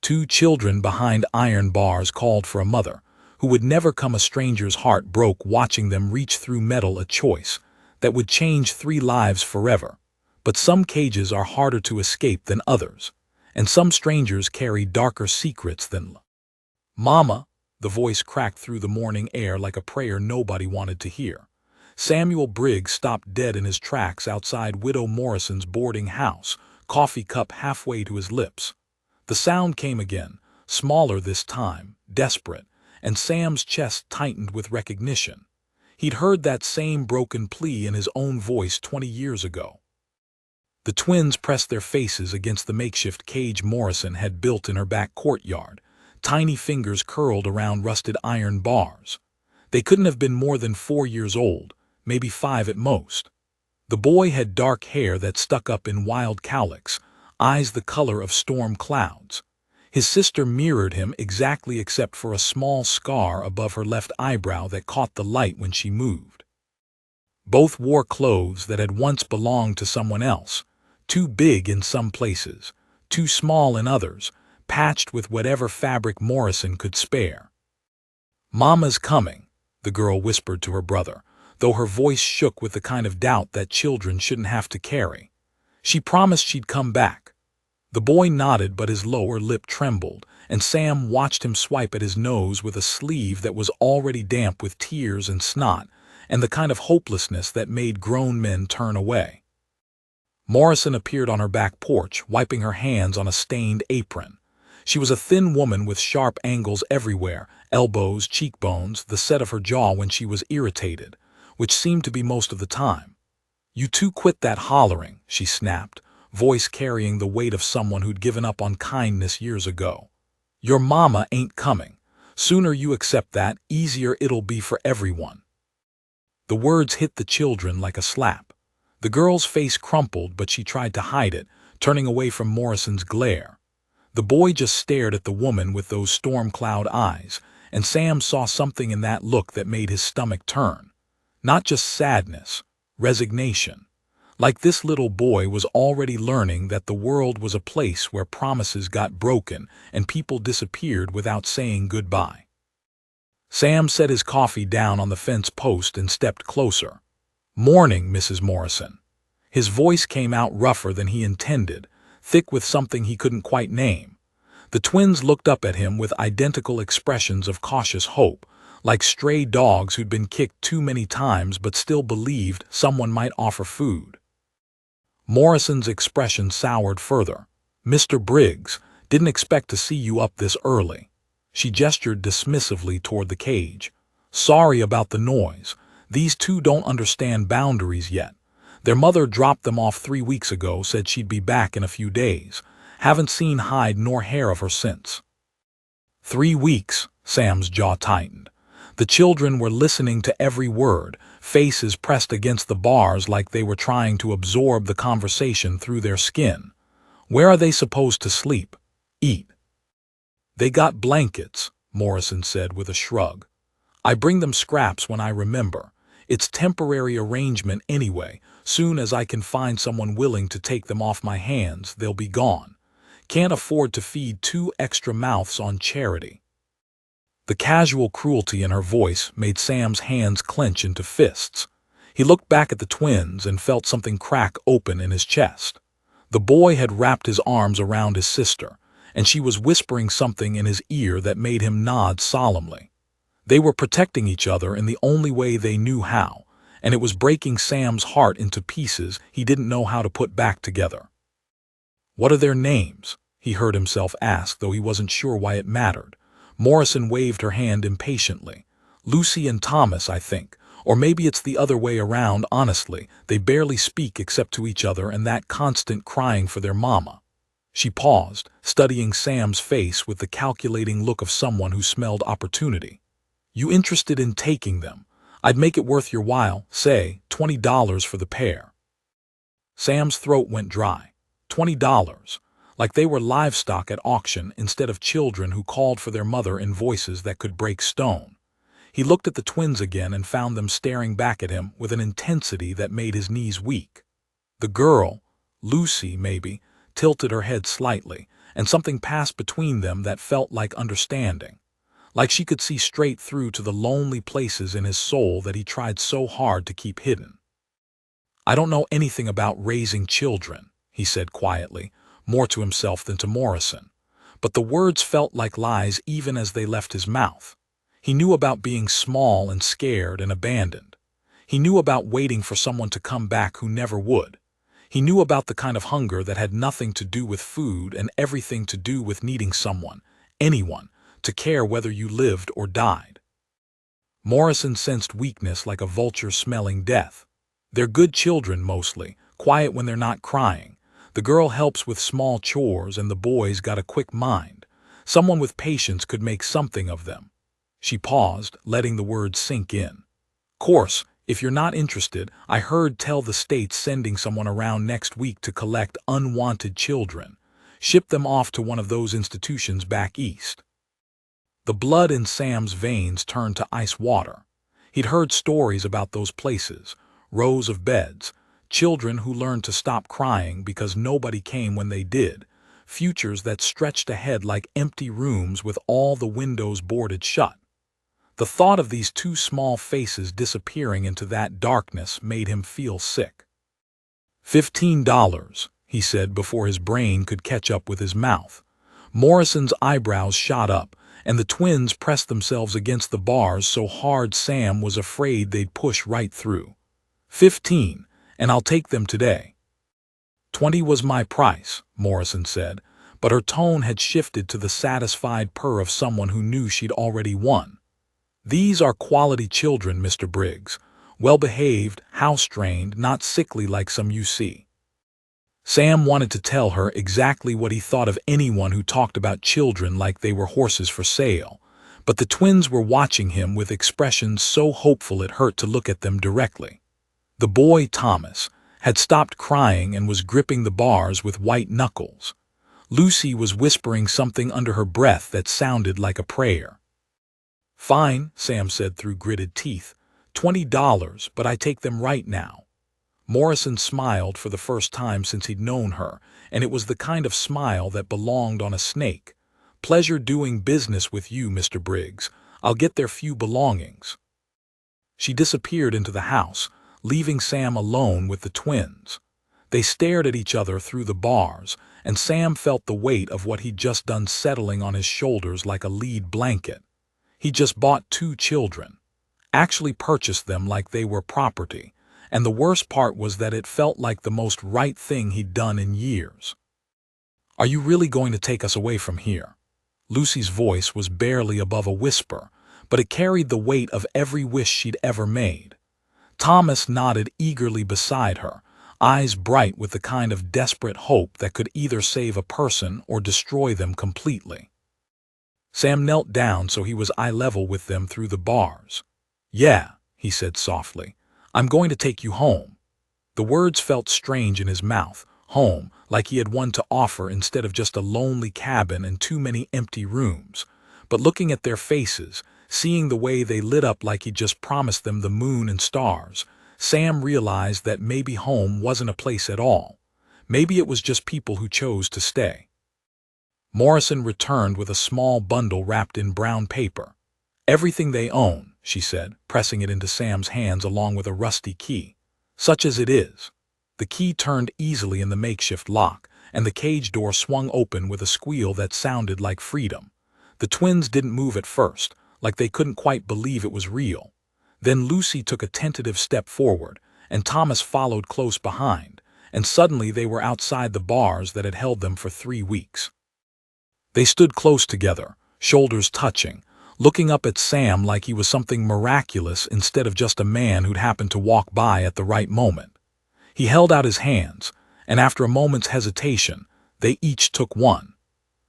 Two children behind iron bars called for a mother, who would never come. A stranger's heart broke watching them reach through metal, a choice that would change 3 lives forever. But some cages are harder to escape than others, and some strangers carry darker secrets than Mama, the voice cracked through the morning air like a prayer nobody wanted to hear. Samuel Briggs stopped dead in his tracks outside Widow Morrison's boarding house, coffee cup halfway to his lips. The sound came again, smaller this time, desperate, and Sam's chest tightened with recognition. He'd heard that same broken plea in his own voice 20 years ago. The twins pressed their faces against the makeshift cage Morrison had built in her back courtyard, tiny fingers curled around rusted iron bars. They couldn't have been more than 4 years old, maybe 5 at most. The boy had dark hair that stuck up in wild cowlicks, eyes the color of storm clouds. His sister mirrored him exactly except for a small scar above her left eyebrow that caught the light when she moved. Both wore clothes that had once belonged to someone else, too big in some places, too small in others, patched with whatever fabric Morrison could spare. "Mama's coming," the girl whispered to her brother, though her voice shook with the kind of doubt that children shouldn't have to carry. "She promised she'd come back." The boy nodded, but his lower lip trembled, and Sam watched him swipe at his nose with a sleeve that was already damp with tears and snot, and the kind of hopelessness that made grown men turn away. Morrison appeared on her back porch, wiping her hands on a stained apron. She was a thin woman with sharp angles everywhere, elbows, cheekbones, the set of her jaw when she was irritated, which seemed to be most of the time. "You two quit that hollering," she snapped, voice carrying the weight of someone who'd given up on kindness years ago. "Your mama ain't coming. Sooner you accept that, easier it'll be for everyone." The words hit the children like a slap. The girl's face crumpled, but she tried to hide it, turning away from Morrison's glare. The boy just stared at the woman with those storm cloud eyes, and Sam saw something in that look that made his stomach turn. Not just sadness, resignation. Like this little boy was already learning that the world was a place where promises got broken and people disappeared without saying goodbye. Sam set his coffee down on the fence post and stepped closer. "Morning, Mrs. Morrison." His voice came out rougher than he intended, thick with something he couldn't quite name. The twins looked up at him with identical expressions of cautious hope, like stray dogs who'd been kicked too many times but still believed someone might offer food. Morrison's expression soured further. "Mr. Briggs, didn't expect to see you up this early." She gestured dismissively toward the cage. "Sorry about the noise. These two don't understand boundaries yet. Their mother dropped them off 3 weeks ago, said she'd be back in a few days. Haven't seen hide nor hair of her since." 3 weeks, Sam's jaw tightened. The children were listening to every word, faces pressed against the bars like they were trying to absorb the conversation through their skin. "Where are they supposed to sleep? Eat?" "They got blankets," Morrison said with a shrug. "I bring them scraps when I remember. It's temporary arrangement anyway. Soon as I can find someone willing to take them off my hands, they'll be gone. Can't afford to feed 2 extra mouths on charity." The casual cruelty in her voice made Sam's hands clench into fists. He looked back at the twins and felt something crack open in his chest. The boy had wrapped his arms around his sister, and she was whispering something in his ear that made him nod solemnly. They were protecting each other in the only way they knew how, and it was breaking Sam's heart into pieces he didn't know how to put back together. "What are their names?" he heard himself ask, though he wasn't sure why it mattered. Morrison waved her hand impatiently. "Lucy and Thomas, I think. Or maybe it's the other way around, honestly. They barely speak except to each other and that constant crying for their mama." She paused, studying Sam's face with the calculating look of someone who smelled opportunity. "You interested in taking them? I'd make it worth your while, say, $20 for the pair." Sam's throat went dry. $20. Like they were livestock at auction instead of children who called for their mother in voices that could break stone. He looked at the twins again and found them staring back at him with an intensity that made his knees weak. The girl, Lucy maybe, tilted her head slightly, and something passed between them that felt like understanding. Like she could see straight through to the lonely places in his soul that he tried so hard to keep hidden. "I don't know anything about raising children," he said quietly, more to himself than to Morrison. But the words felt like lies even as they left his mouth. He knew about being small and scared and abandoned. He knew about waiting for someone to come back who never would. He knew about the kind of hunger that had nothing to do with food and everything to do with needing someone, anyone, to care whether you lived or died. Morrison sensed weakness like a vulture smelling death. They're good children mostly, quiet when they're not crying. The girl helps with small chores and the boy's got a quick mind. Someone with patience could make something of them. She paused, letting the words sink in. "Course, if you're not interested, I heard tell the state's sending someone around next week to collect unwanted children. Ship them off to one of those institutions back east." The blood in Sam's veins turned to ice water. He'd heard stories about those places, rows of beds, children who learned to stop crying because nobody came when they did, futures that stretched ahead like empty rooms with all the windows boarded shut. The thought of these two small faces disappearing into that darkness made him feel sick. $15, he said before his brain could catch up with his mouth. Morrison's eyebrows shot up, and the twins pressed themselves against the bars so hard Sam was afraid they'd push right through. 15, and I'll take them today. 20 was my price, Morrison said, but her tone had shifted to the satisfied purr of someone who knew she'd already won. These are quality children, Mr. Briggs. Well-behaved, house-trained, not sickly like some you see. Sam wanted to tell her exactly what he thought of anyone who talked about children like they were horses for sale, but the twins were watching him with expressions so hopeful it hurt to look at them directly. The boy, Thomas, had stopped crying and was gripping the bars with white knuckles. Lucy was whispering something under her breath that sounded like a prayer. "Fine," Sam said through gritted teeth. $20, but I take them right now." Morrison smiled for the first time since he'd known her, and it was the kind of smile that belonged on a snake. "Pleasure doing business with you, Mr. Briggs. I'll get their few belongings." She disappeared into the house, leaving Sam alone with the twins. They stared at each other through the bars, and Sam felt the weight of what he'd just done settling on his shoulders like a lead blanket. He just bought 2 children, actually purchased them like they were property, and the worst part was that it felt like the most right thing he'd done in years. "Are you really going to take us away from here?" Lucy's voice was barely above a whisper, but it carried the weight of every wish she'd ever made. Thomas nodded eagerly beside her, eyes bright with the kind of desperate hope that could either save a person or destroy them completely. Sam knelt down so he was eye level with them through the bars. "Yeah," he said softly, "I'm going to take you home." The words felt strange in his mouth, home, like he had one to offer instead of just a lonely cabin and too many empty rooms. But looking at their faces, seeing the way they lit up like he'd just promised them the moon and stars, Sam realized that maybe home wasn't a place at all. Maybe it was just people who chose to stay. Morrison returned with a small bundle wrapped in brown paper. "Everything they own," she said, pressing it into Sam's hands along with a rusty key. "Such as it is." The key turned easily in the makeshift lock, and the cage door swung open with a squeal that sounded like freedom. The twins didn't move at first, like they couldn't quite believe it was real. Then Lucy took a tentative step forward, and Thomas followed close behind, and suddenly they were outside the bars that had held them for 3 weeks. They stood close together, shoulders touching, looking up at Sam like he was something miraculous instead of just a man who'd happened to walk by at the right moment. He held out his hands, and after a moment's hesitation, they each took one.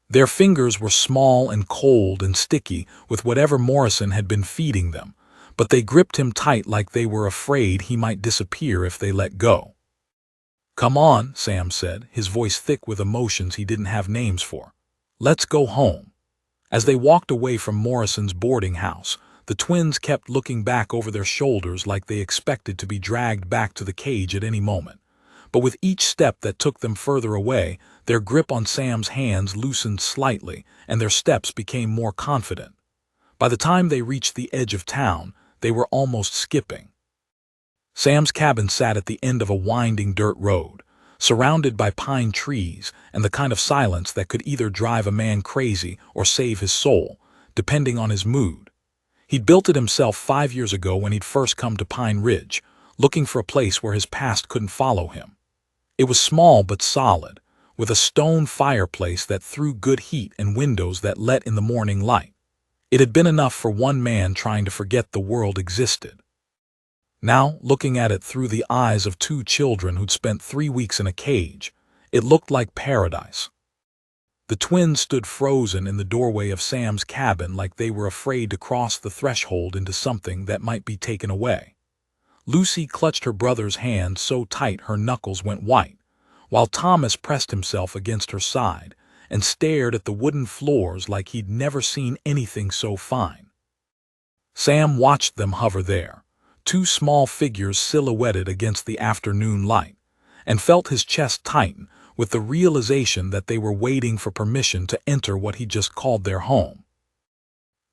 Their fingers were small and cold and sticky with whatever Morrison had been feeding them, but they gripped him tight like they were afraid he might disappear if they let go. "Come on," Sam said, his voice thick with emotions he didn't have names for. "Let's go home." As they walked away from Morrison's boarding house, the twins kept looking back over their shoulders like they expected to be dragged back to the cage at any moment. But with each step that took them further away, their grip on Sam's hands loosened slightly, and their steps became more confident. By the time they reached the edge of town, they were almost skipping. Sam's cabin sat at the end of a winding dirt road, surrounded by pine trees and the kind of silence that could either drive a man crazy or save his soul, depending on his mood. He'd built it himself 5 years ago when he'd first come to Pine Ridge, looking for a place where his past couldn't follow him. It was small but solid, with a stone fireplace that threw good heat and windows that let in the morning light. It had been enough for one man trying to forget the world existed. Now, looking at it through the eyes of two children who'd spent 3 weeks in a cage, it looked like paradise. The twins stood frozen in the doorway of Sam's cabin like they were afraid to cross the threshold into something that might be taken away. Lucy clutched her brother's hand so tight her knuckles went white, while Thomas pressed himself against her side and stared at the wooden floors like he'd never seen anything so fine. Sam watched them hover there, two small figures silhouetted against the afternoon light, and felt his chest tighten with the realization that they were waiting for permission to enter what he just called their home.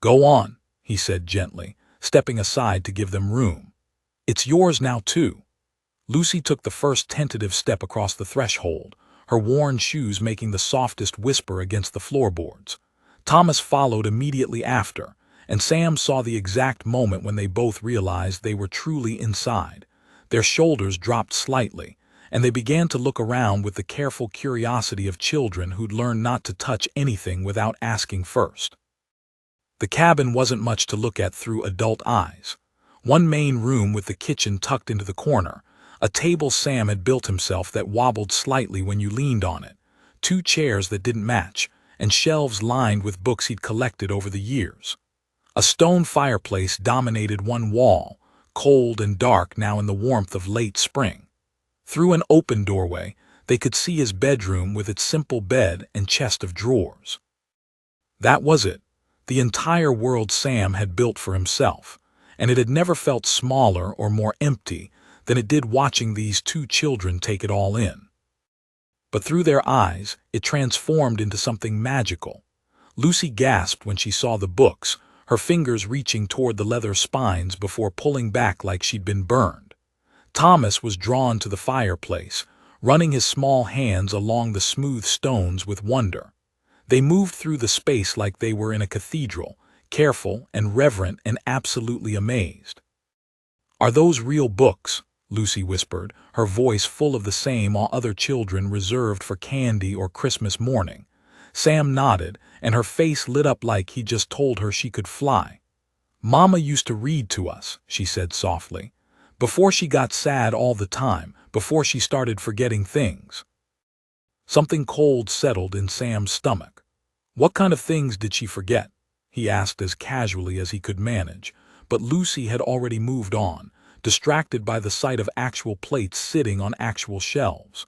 "Go on," he said gently, stepping aside to give them room. "It's yours now, too." Lucy took the first tentative step across the threshold, her worn shoes making the softest whisper against the floorboards. Thomas followed immediately after, and Sam saw the exact moment when they both realized they were truly inside. Their shoulders dropped slightly, and they began to look around with the careful curiosity of children who'd learned not to touch anything without asking first. The cabin wasn't much to look at through adult eyes. One main room with the kitchen tucked into the corner, a table Sam had built himself that wobbled slightly when you leaned on it, 2 chairs that didn't match, and shelves lined with books he'd collected over the years. A stone fireplace dominated one wall, cold and dark now in the warmth of late spring. Through an open doorway, they could see his bedroom with its simple bed and chest of drawers. That was it, the entire world Sam had built for himself, and it had never felt smaller or more empty than it did watching these two children take it all in. But through their eyes, it transformed into something magical. Lucy gasped when she saw the books, her fingers reaching toward the leather spines before pulling back like she'd been burned. Thomas was drawn to the fireplace, running his small hands along the smooth stones with wonder. They moved through the space like they were in a cathedral, careful and reverent and absolutely amazed. "Are those real books?" Lucy whispered, her voice full of the same awe other children reserved for candy or Christmas morning. Sam nodded, and her face lit up like he just told her she could fly. "Mama used to read to us," she said softly, "before she got sad all the time, before she started forgetting things." Something cold settled in Sam's stomach. What kind of things did she forget? He asked as casually as he could manage, but Lucy had already moved on, distracted by the sight of actual plates sitting on actual shelves.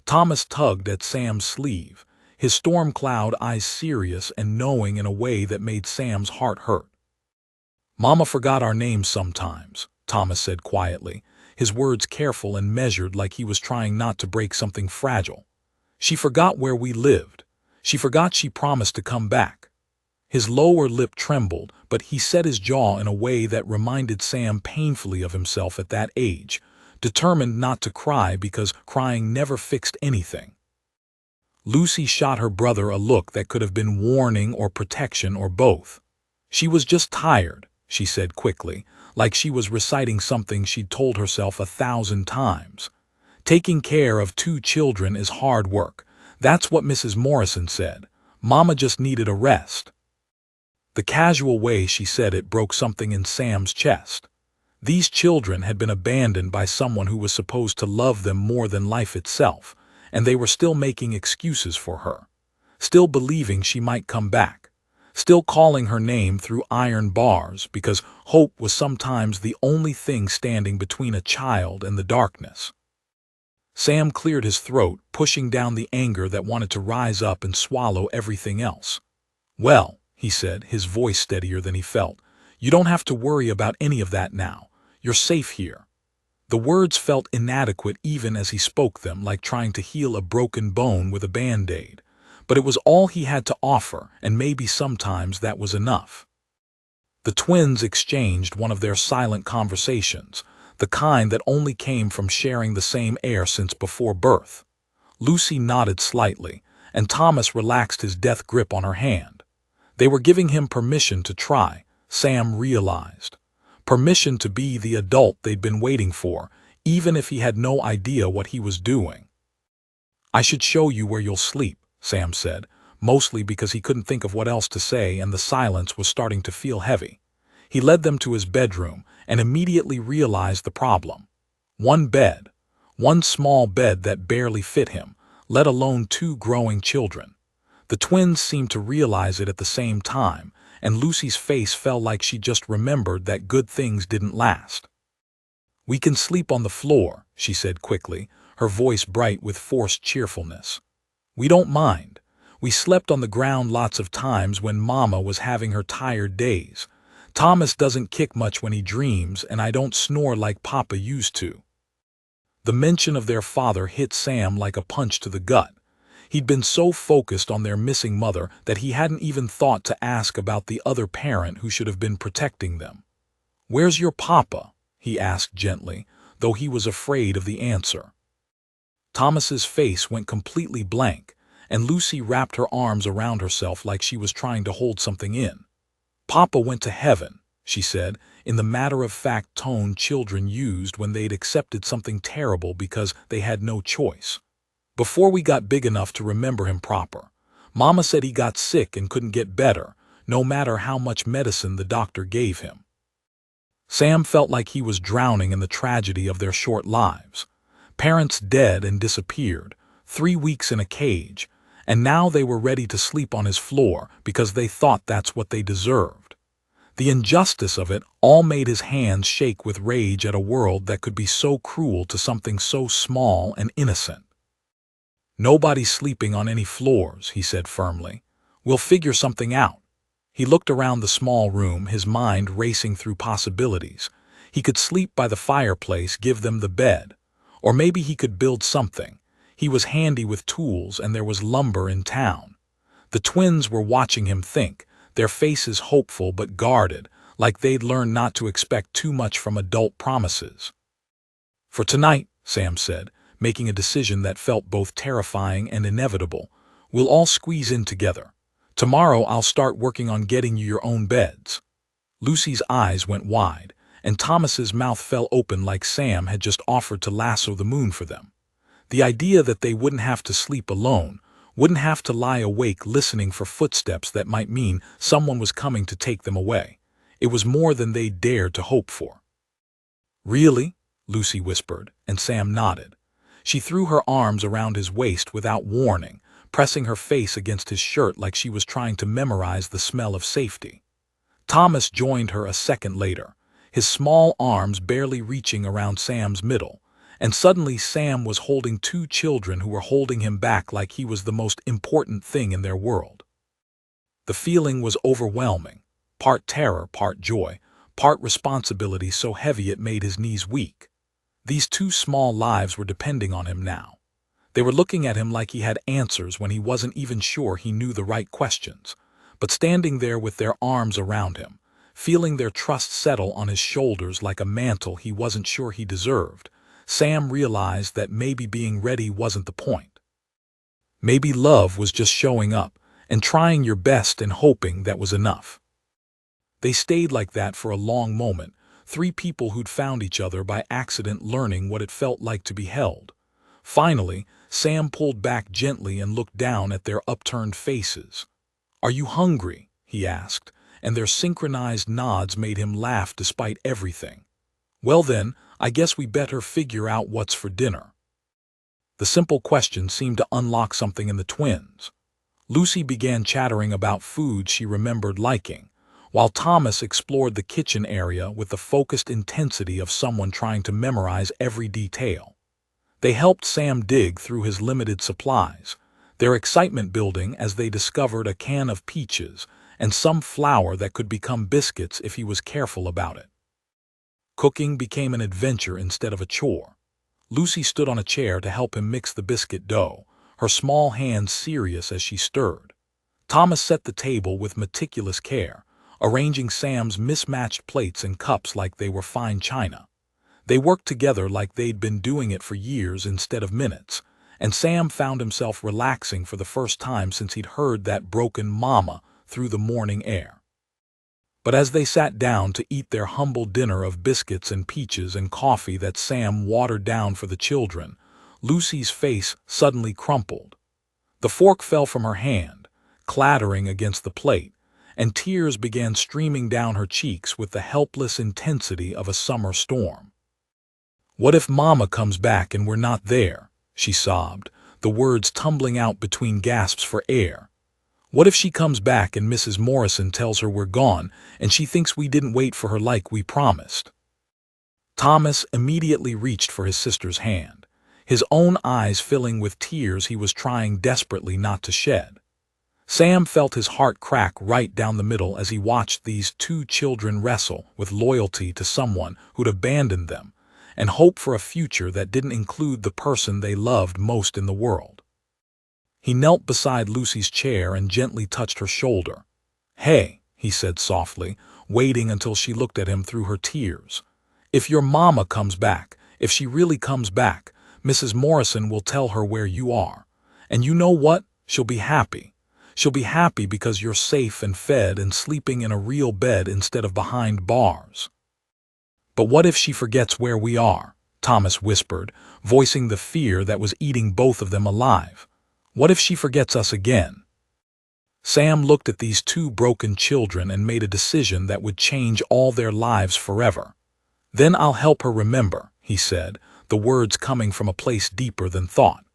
Thomas tugged at Sam's sleeve, his storm cloud eyes serious and knowing in a way that made Sam's heart hurt. "Mama forgot our names sometimes," Thomas said quietly, his words careful and measured like he was trying not to break something fragile. "She forgot where we lived. She forgot she promised to come back." His lower lip trembled, but he set his jaw in a way that reminded Sam painfully of himself at that age, determined not to cry because crying never fixed anything. Lucy shot her brother a look that could have been warning or protection or both. "She was just tired," she said quickly, like she was reciting something she'd told herself 1,000 times. "Taking care of 2 children is hard work. That's what Mrs. Morrison said. Mama just needed a rest." The casual way she said it broke something in Sam's chest. These children had been abandoned by someone who was supposed to love them more than life itself, and they were still making excuses for her, still believing she might come back, still calling her name through iron bars because hope was sometimes the only thing standing between a child and the darkness. Sam cleared his throat, pushing down the anger that wanted to rise up and swallow everything else. "Well," he said, his voice steadier than he felt, "you don't have to worry about any of that now. You're safe here." The words felt inadequate even as he spoke them, like trying to heal a broken bone with a band-aid. But it was all he had to offer, and maybe sometimes that was enough. The twins exchanged one of their silent conversations, the kind that only came from sharing the same air since before birth. Lucy nodded slightly, and Thomas relaxed his death grip on her hand. They were giving him permission to try, Sam realized. Permission to be the adult they'd been waiting for, even if he had no idea what he was doing. "I should show you where you'll sleep," Sam said, mostly because he couldn't think of what else to say and the silence was starting to feel heavy. He led them to his bedroom and immediately realized the problem. One bed. One small bed that barely fit him, let alone two growing children. The twins seemed to realize it at the same time, and Lucy's face felt like she just remembered that good things didn't last. "We can sleep on the floor," she said quickly, her voice bright with forced cheerfulness. "We don't mind. We slept on the ground lots of times when Mama was having her tired days. Thomas doesn't kick much when he dreams, and I don't snore like Papa used to." The mention of their father hit Sam like a punch to the gut. He'd been so focused on their missing mother that he hadn't even thought to ask about the other parent who should have been protecting them. "Where's your papa?" he asked gently, though he was afraid of the answer. Thomas's face went completely blank, and Lucy wrapped her arms around herself like she was trying to hold something in. "Papa went to heaven," she said, in the matter-of-fact tone children used when they'd accepted something terrible because they had no choice. "Before we got big enough to remember him proper. Mama said he got sick and couldn't get better, no matter how much medicine the doctor gave him." Sam felt like he was drowning in the tragedy of their short lives. Parents dead and disappeared, 3 weeks in a cage, and now they were ready to sleep on his floor because they thought that's what they deserved. The injustice of it all made his hands shake with rage at a world that could be so cruel to something so small and innocent. "Nobody's sleeping on any floors," he said firmly. "We'll figure something out." He looked around the small room, his mind racing through possibilities. He could sleep by the fireplace, give them the bed. Or maybe he could build something. He was handy with tools and there was lumber in town. The twins were watching him think, their faces hopeful but guarded, like they'd learned not to expect too much from adult promises. "For tonight," Sam said, making a decision that felt both terrifying and inevitable, "we'll all squeeze in together. Tomorrow I'll start working on getting you your own beds." Lucy's eyes went wide, and Thomas's mouth fell open like Sam had just offered to lasso the moon for them. The idea that they wouldn't have to sleep alone, wouldn't have to lie awake listening for footsteps that might mean someone was coming to take them away. It was more than they dared to hope for. "Really?" Lucy whispered, and Sam nodded. She threw her arms around his waist without warning, pressing her face against his shirt like she was trying to memorize the smell of safety. Thomas joined her a second later, his small arms barely reaching around Sam's middle, and suddenly Sam was holding two children who were holding him back like he was the most important thing in their world. The feeling was overwhelming, part terror, part joy, part responsibility so heavy it made his knees weak. These two small lives were depending on him now. They were looking at him like he had answers when he wasn't even sure he knew the right questions, but standing there with their arms around him, feeling their trust settle on his shoulders like a mantle he wasn't sure he deserved, Sam realized that maybe being ready wasn't the point. Maybe love was just showing up and trying your best and hoping that was enough. They stayed like that for a long moment, three people who'd found each other by accident learning what it felt like to be held. Finally, Sam pulled back gently and looked down at their upturned faces. "Are you hungry?" he asked, and their synchronized nods made him laugh despite everything. "Well then, I guess we better figure out what's for dinner." The simple question seemed to unlock something in the twins. Lucy began chattering about food she remembered liking, while Thomas explored the kitchen area with the focused intensity of someone trying to memorize every detail. They helped Sam dig through his limited supplies, their excitement building as they discovered a can of peaches and some flour that could become biscuits if he was careful about it. Cooking became an adventure instead of a chore. Lucy stood on a chair to help him mix the biscuit dough, her small hands serious as she stirred. Thomas set the table with meticulous care, arranging Sam's mismatched plates and cups like they were fine china. They worked together like they'd been doing it for years instead of minutes, and Sam found himself relaxing for the first time since he'd heard that broken mama through the morning air. But as they sat down to eat their humble dinner of biscuits and peaches and coffee that Sam watered down for the children, Lucy's face suddenly crumpled. The fork fell from her hand, clattering against the plate, and tears began streaming down her cheeks with the helpless intensity of a summer storm. "What if Mama comes back and we're not there?" she sobbed, the words tumbling out between gasps for air. "What if she comes back and Mrs. Morrison tells her we're gone and she thinks we didn't wait for her like we promised?" Thomas immediately reached for his sister's hand, his own eyes filling with tears he was trying desperately not to shed. Sam felt his heart crack right down the middle as he watched these two children wrestle with loyalty to someone who'd abandoned them and hope for a future that didn't include the person they loved most in the world. He knelt beside Lucy's chair and gently touched her shoulder. "Hey," he said softly, waiting until she looked at him through her tears. "If your mama comes back, if she really comes back, Mrs. Morrison will tell her where you are. And you know what? She'll be happy. She'll be happy because you're safe and fed and sleeping in a real bed instead of behind bars." "But what if she forgets where we are?" Thomas whispered, voicing the fear that was eating both of them alive. "What if she forgets us again?" Sam looked at these two broken children and made a decision that would change all their lives forever. "Then I'll help her remember," he said, the words coming from a place deeper than thought.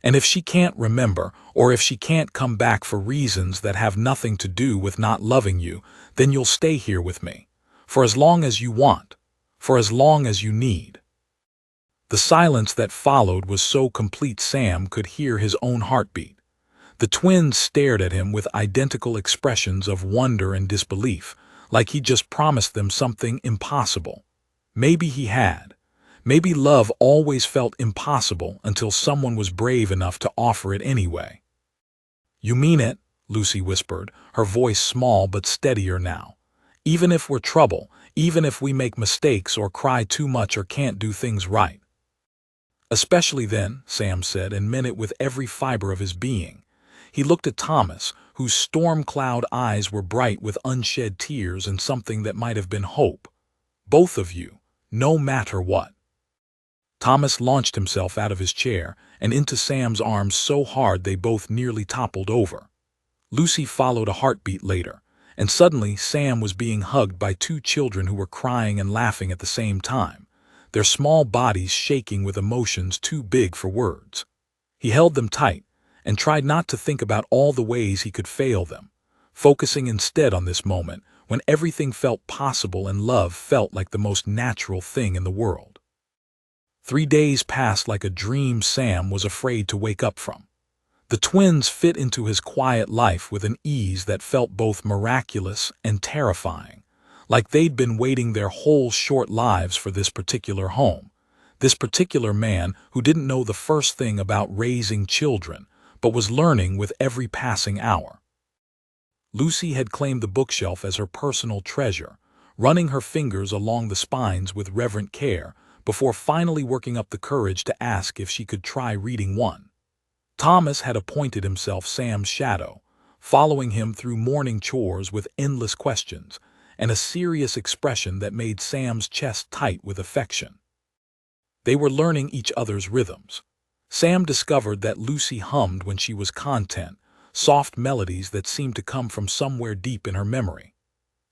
"And if she can't remember, or if she can't come back for reasons that have nothing to do with not loving you, then you'll stay here with me. For as long as you want. For as long as you need." The silence that followed was so complete Sam could hear his own heartbeat. The twins stared at him with identical expressions of wonder and disbelief, like he'd just promised them something impossible. Maybe he had. Maybe love always felt impossible until someone was brave enough to offer it anyway. "You mean it," Lucy whispered, her voice small but steadier now. "Even if we're trouble, even if we make mistakes or cry too much or can't do things right." "Especially then," Sam said, and meant it with every fiber of his being. He looked at Thomas, whose storm-cloud eyes were bright with unshed tears and something that might have been hope. "Both of you, no matter what." Thomas launched himself out of his chair and into Sam's arms so hard they both nearly toppled over. Lucy followed a heartbeat later, and suddenly Sam was being hugged by two children who were crying and laughing at the same time, their small bodies shaking with emotions too big for words. He held them tight and tried not to think about all the ways he could fail them, focusing instead on this moment when everything felt possible and love felt like the most natural thing in the world. 3 days passed like a dream Sam was afraid to wake up from. The twins fit into his quiet life with an ease that felt both miraculous and terrifying, like they'd been waiting their whole short lives for this particular home, this particular man who didn't know the first thing about raising children, but was learning with every passing hour. Lucy had claimed the bookshelf as her personal treasure, running her fingers along the spines with reverent care before finally working up the courage to ask if she could try reading one. Thomas had appointed himself Sam's shadow, following him through morning chores with endless questions and a serious expression that made Sam's chest tight with affection. They were learning each other's rhythms. Sam discovered that Lucy hummed when she was content, soft melodies that seemed to come from somewhere deep in her memory.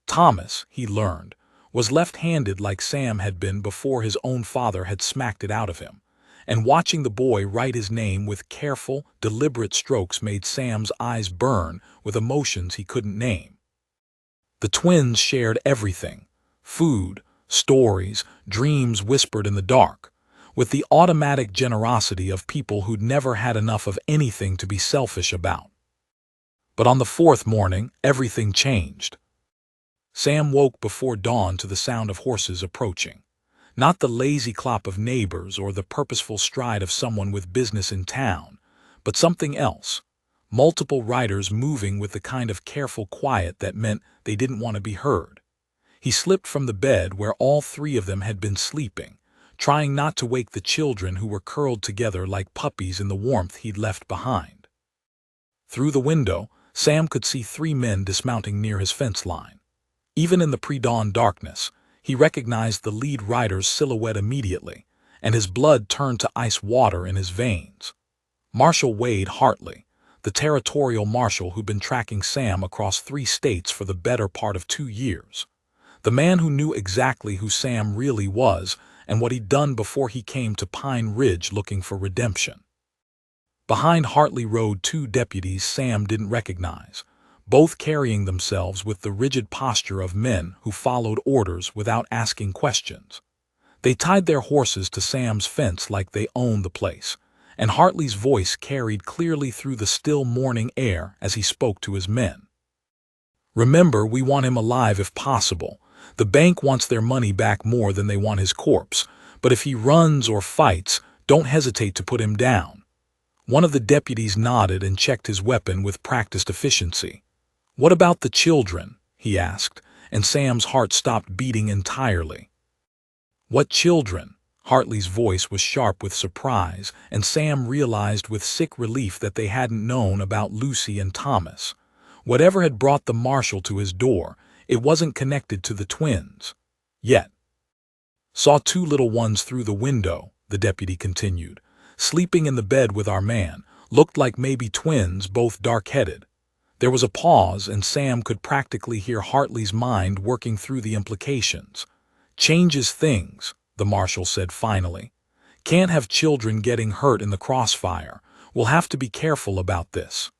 Thomas, he learned, was left-handed like Sam had been before his own father had smacked it out of him, and watching the boy write his name with careful, deliberate strokes made Sam's eyes burn with emotions he couldn't name. The twins shared everything: food, stories, dreams whispered in the dark, with the automatic generosity of people who'd never had enough of anything to be selfish about. But on the 4th morning, everything changed. Sam woke before dawn to the sound of horses approaching. Not the lazy clop of neighbors or the purposeful stride of someone with business in town, but something else. Multiple riders moving with the kind of careful quiet that meant they didn't want to be heard. He slipped from the bed where all three of them had been sleeping, trying not to wake the children who were curled together like puppies in the warmth he'd left behind. Through the window, Sam could see three men dismounting near his fence line. Even in the pre-dawn darkness, he recognized the lead rider's silhouette immediately, and his blood turned to ice water in his veins. Marshal Wade Hartley, the territorial marshal who'd been tracking Sam across 3 states for the better part of 2 years. The man who knew exactly who Sam really was and what he'd done before he came to Pine Ridge looking for redemption. Behind Hartley rode 2 deputies Sam didn't recognize, both carrying themselves with the rigid posture of men who followed orders without asking questions. They tied their horses to Sam's fence like they owned the place, and Hartley's voice carried clearly through the still morning air as he spoke to his men. "Remember, we want him alive if possible. The bank wants their money back more than they want his corpse, but if he runs or fights, don't hesitate to put him down." One of the deputies nodded and checked his weapon with practiced efficiency. "What about the children?" he asked, and Sam's heart stopped beating entirely. "What children?" Hartley's voice was sharp with surprise, and Sam realized with sick relief that they hadn't known about Lucy and Thomas. Whatever had brought the marshal to his door, it wasn't connected to the twins. Yet. "Saw 2 little ones through the window," the deputy continued. "Sleeping in the bed with our man. Looked like maybe twins, both dark-headed." There was a pause, and Sam could practically hear Hartley's mind working through the implications. "Changes things," the marshal said finally. "Can't have children getting hurt in the crossfire. We'll have to be careful about this."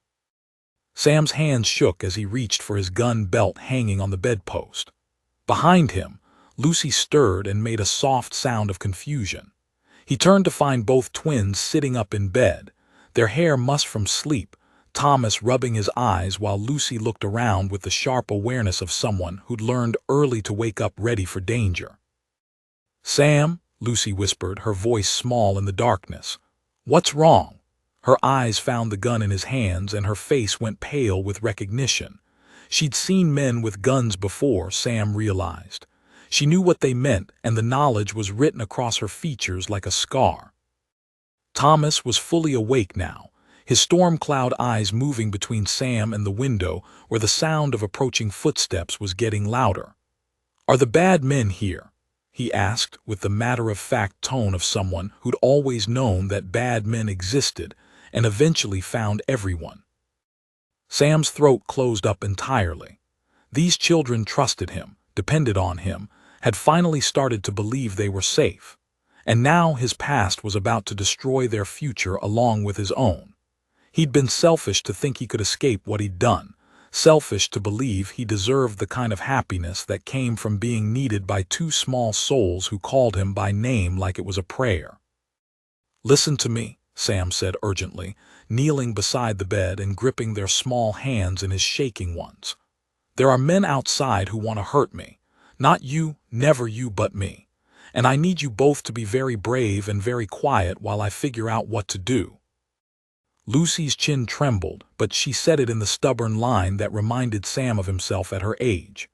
Sam's hands shook as he reached for his gun belt hanging on the bedpost. Behind him, Lucy stirred and made a soft sound of confusion. He turned to find both twins sitting up in bed, their hair mussed from sleep, Thomas rubbing his eyes while Lucy looked around with the sharp awareness of someone who'd learned early to wake up ready for danger. "Sam," Lucy whispered, her voice small in the darkness. "What's wrong?" Her eyes found the gun in his hands and her face went pale with recognition. She'd seen men with guns before, Sam realized. She knew what they meant, and the knowledge was written across her features like a scar. Thomas was fully awake now, his storm cloud eyes moving between Sam and the window where the sound of approaching footsteps was getting louder. "Are the bad men here?" he asked with the matter-of-fact tone of someone who'd always known that bad men existed and eventually found everyone. Sam's throat closed up entirely. These children trusted him, depended on him, had finally started to believe they were safe. And now his past was about to destroy their future along with his own. He'd been selfish to think he could escape what he'd done, selfish to believe he deserved the kind of happiness that came from being needed by 2 small souls who called him by name like it was a prayer. "Listen to me," Sam said urgently, kneeling beside the bed and gripping their small hands in his shaking ones. "There are men outside who want to hurt me. Not you, never you but me. And I need you both to be very brave and very quiet while I figure out what to do." Lucy's chin trembled, but she said it in the stubborn line that reminded Sam of himself at her age.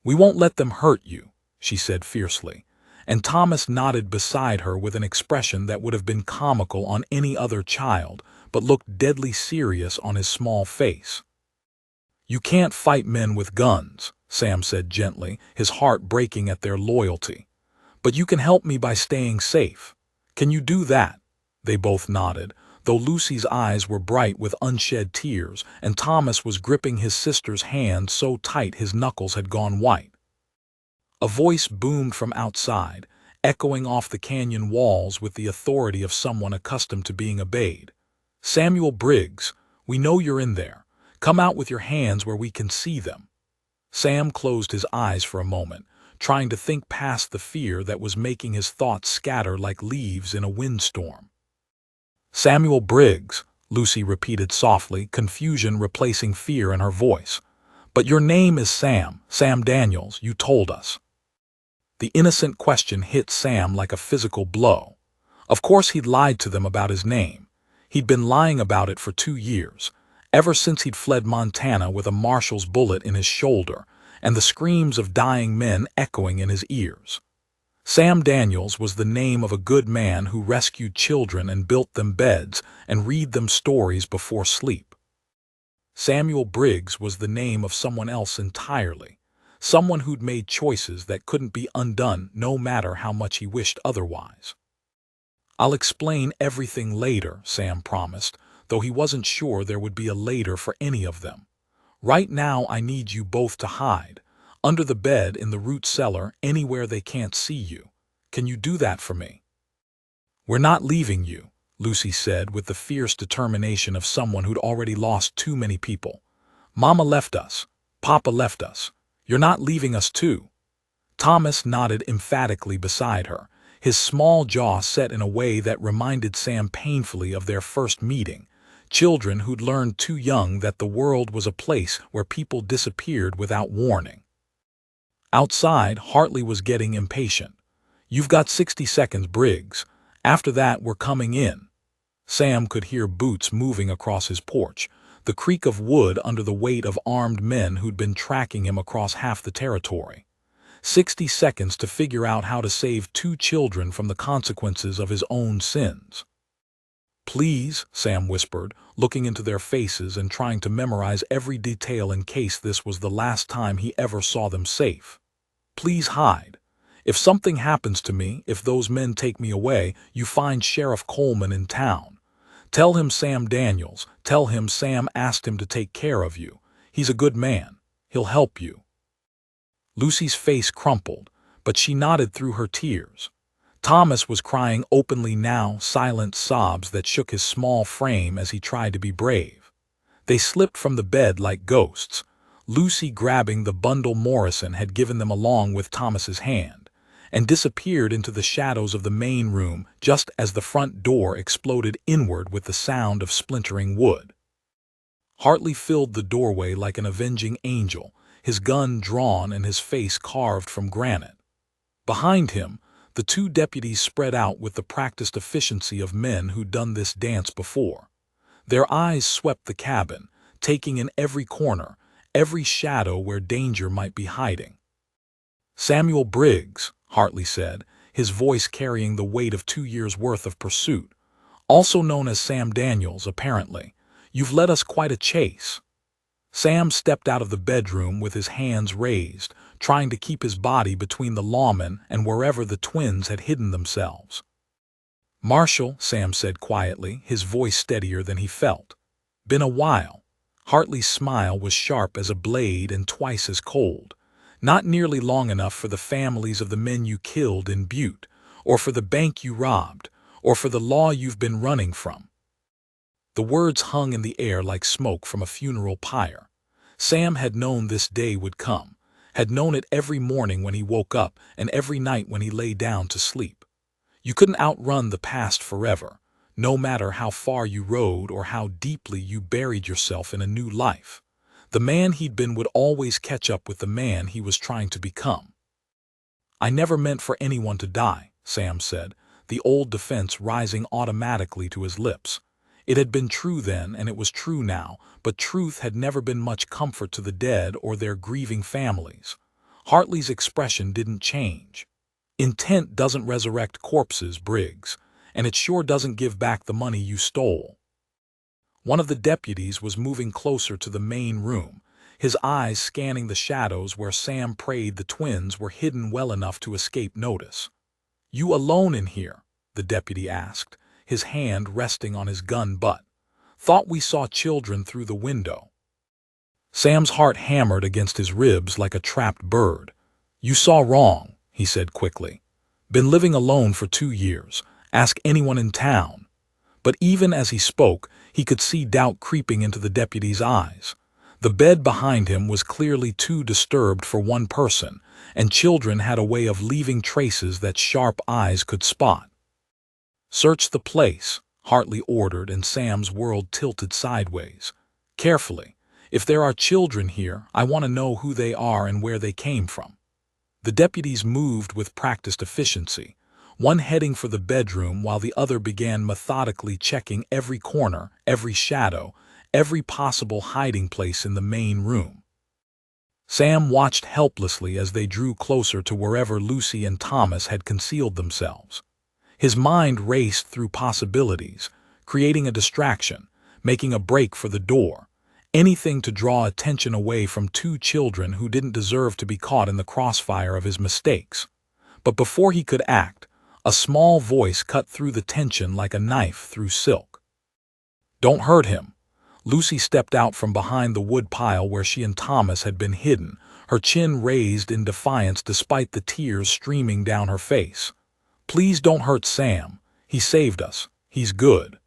"We won't let them hurt you," she said fiercely, and Thomas nodded beside her with an expression that would have been comical on any other child, but looked deadly serious on his small face. "You can't fight men with guns," Sam said gently, his heart breaking at their loyalty. "But you can help me by staying safe. Can you do that?" They both nodded, though Lucy's eyes were bright with unshed tears, and Thomas was gripping his sister's hand so tight his knuckles had gone white. A voice boomed from outside, echoing off the canyon walls with the authority of someone accustomed to being obeyed. "Samuel Briggs, we know you're in there. Come out with your hands where we can see them." Sam closed his eyes for a moment, trying to think past the fear that was making his thoughts scatter like leaves in a windstorm. "Samuel Briggs," Lucy repeated softly, confusion replacing fear in her voice. "But your name is Sam Daniels, you told us." The innocent question hit Sam like a physical blow. Of course he'd lied to them about his name. He'd been lying about it for 2 years, ever since he'd fled Montana with a marshal's bullet in his shoulder and the screams of dying men echoing in his ears. Sam Daniels was the name of a good man who rescued children and built them beds and read them stories before sleep. Samuel Briggs was the name of someone else entirely, someone who'd made choices that couldn't be undone no matter how much he wished otherwise. "I'll explain everything later," Sam promised, though he wasn't sure there would be a later for any of them. "Right now I need you both to hide, under the bed in the root cellar, anywhere they can't see you. Can you do that for me?" "We're not leaving you," Lucy said with the fierce determination of someone who'd already lost too many people. "Mama left us. Papa left us. You're not leaving us too." Thomas nodded emphatically beside her, his small jaw set in a way that reminded Sam painfully of their first meeting, children who'd learned too young that the world was a place where people disappeared without warning. Outside, Hartley was getting impatient. "You've got 60 seconds, Briggs. After that, we're coming in." Sam could hear boots moving across his porch, the creak of wood under the weight of armed men who'd been tracking him across half the territory. 60 seconds to figure out how to save 2 children from the consequences of his own sins. "Please," Sam whispered, looking into their faces and trying to memorize every detail in case this was the last time he ever saw them safe. "Please hide. If something happens to me, if those men take me away, you find Sheriff Coleman in town. Tell him Sam Daniels, tell him Sam asked him to take care of you. He's a good man. He'll help you." Lucy's face crumpled, but she nodded through her tears. Thomas was crying openly now, silent sobs that shook his small frame as he tried to be brave. They slipped from the bed like ghosts, Lucy grabbing the bundle Morrison had given them along with Thomas's hand, and disappeared into the shadows of the main room just as the front door exploded inward with the sound of splintering wood. Hartley filled the doorway like an avenging angel, his gun drawn and his face carved from granite. Behind him, the 2 deputies spread out with the practiced efficiency of men who'd done this dance before. Their eyes swept the cabin, taking in every corner, every shadow where danger might be hiding. "Samuel Briggs," Hartley said, his voice carrying the weight of 2 years' worth of pursuit. "Also known as Sam Daniels, apparently. You've led us quite a chase." Sam stepped out of the bedroom with his hands raised, trying to keep his body between the lawman and wherever the twins had hidden themselves. "Marshal," Sam said quietly, his voice steadier than he felt. "Been a while." Hartley's smile was sharp as a blade and twice as cold. "Not nearly long enough for the families of the men you killed in Butte, or for the bank you robbed, or for the law you've been running from." The words hung in the air like smoke from a funeral pyre. Sam had known this day would come, had known it every morning when he woke up and every night when he lay down to sleep. You couldn't outrun the past forever, no matter how far you rode or how deeply you buried yourself in a new life. The man he'd been would always catch up with the man he was trying to become. "I never meant for anyone to die," Sam said, the old defense rising automatically to his lips. It had been true then and it was true now, but truth had never been much comfort to the dead or their grieving families. Hartley's expression didn't change. "Intent doesn't resurrect corpses, Briggs, and it sure doesn't give back the money you stole." One of the deputies was moving closer to the main room, his eyes scanning the shadows where Sam prayed the twins were hidden well enough to escape notice. "You alone in here?" the deputy asked, his hand resting on his gun butt. "Thought we saw children through the window." Sam's heart hammered against his ribs like a trapped bird. "You saw wrong," he said quickly. "Been living alone for 2 years. Ask anyone in town." But even as he spoke, he could see doubt creeping into the deputy's eyes. The bed behind him was clearly too disturbed for one person, and children had a way of leaving traces that sharp eyes could spot. "Search the place," Hartley ordered, and Sam's world tilted sideways. "Carefully. If there are children here, I want to know who they are and where they came from." The deputies moved with practiced efficiency, one heading for the bedroom while the other began methodically checking every corner, every shadow, every possible hiding place in the main room. Sam watched helplessly as they drew closer to wherever Lucy and Thomas had concealed themselves. His mind raced through possibilities, creating a distraction, making a break for the door, anything to draw attention away from two children who didn't deserve to be caught in the crossfire of his mistakes. But before he could act, a small voice cut through the tension like a knife through silk. "Don't hurt him." Lucy stepped out from behind the wood pile where she and Thomas had been hidden, her chin raised in defiance despite the tears streaming down her face. "Please don't hurt Sam. He saved us. He's good."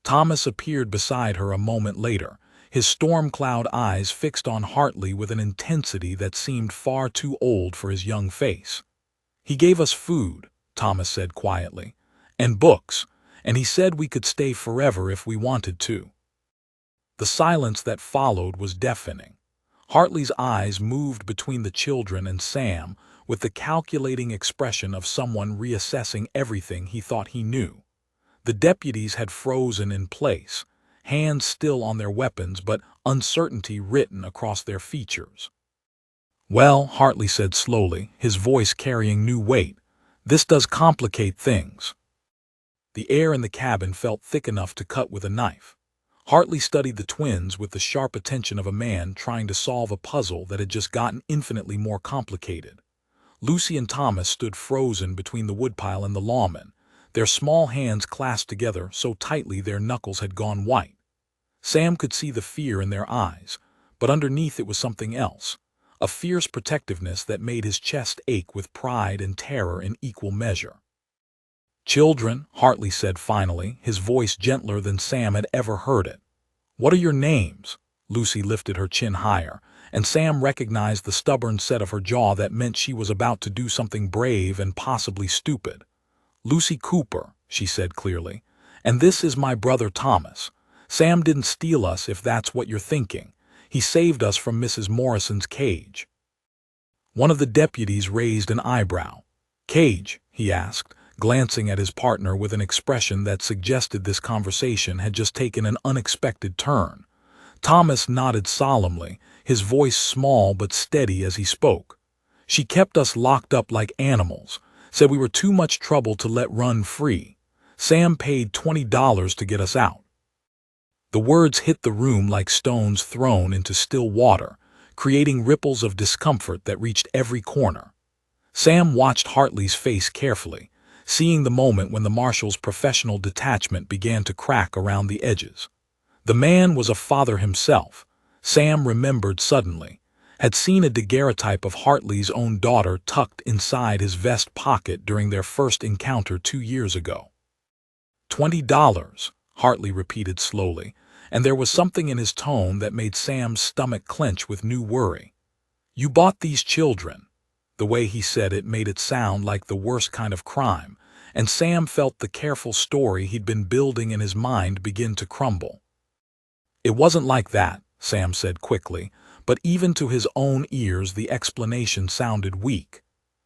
Thomas appeared beside her a moment later, his storm cloud eyes fixed on Hartley with an intensity that seemed far too old for his young face. "He gave us food," Thomas said quietly, "and books, and he said we could stay forever if we wanted to." The silence that followed was deafening. Hartley's eyes moved between the children and Sam with the calculating expression of someone reassessing everything he thought he knew. The deputies had frozen in place, hands still on their weapons but uncertainty written across their features. "Well," Hartley said slowly, his voice carrying new weight, "this does complicate things." The air in the cabin felt thick enough to cut with a knife. Hartley studied the twins with the sharp attention of a man trying to solve a puzzle that had just gotten infinitely more complicated. Lucy and Thomas stood frozen between the woodpile and the lawman, their small hands clasped together so tightly their knuckles had gone white. Sam could see the fear in their eyes, but underneath it was something else, a fierce protectiveness that made his chest ache with pride and terror in equal measure. "Children," Hartley said finally, his voice gentler than Sam had ever heard it. "What are your names?" Lucy lifted her chin higher, and Sam recognized the stubborn set of her jaw that meant she was about to do something brave and possibly stupid. "Lucy Cooper," she said clearly, "and this is my brother Thomas. Sam didn't steal us if that's what you're thinking. He saved us from Mrs. Morrison's cage." One of the deputies raised an eyebrow. "Cage?" he asked, glancing at his partner with an expression that suggested this conversation had just taken an unexpected turn. Thomas nodded solemnly, his voice small but steady as he spoke. "She kept us locked up like animals, said we were too much trouble to let run free. Sam paid $20 to get us out." The words hit the room like stones thrown into still water, creating ripples of discomfort that reached every corner. Sam watched Hartley's face carefully, seeing the moment when the marshal's professional detachment began to crack around the edges. The man was a father himself, Sam remembered suddenly, had seen a daguerreotype of Hartley's own daughter tucked inside his vest pocket during their first encounter 2 years ago. $20, Hartley repeated slowly, and there was something in his tone that made Sam's stomach clench with new worry. "You bought these children." The way he said it made it sound like the worst kind of crime, and Sam felt the careful story he'd been building in his mind begin to crumble. "It wasn't like that," Sam said quickly, but even to his own ears the explanation sounded weak.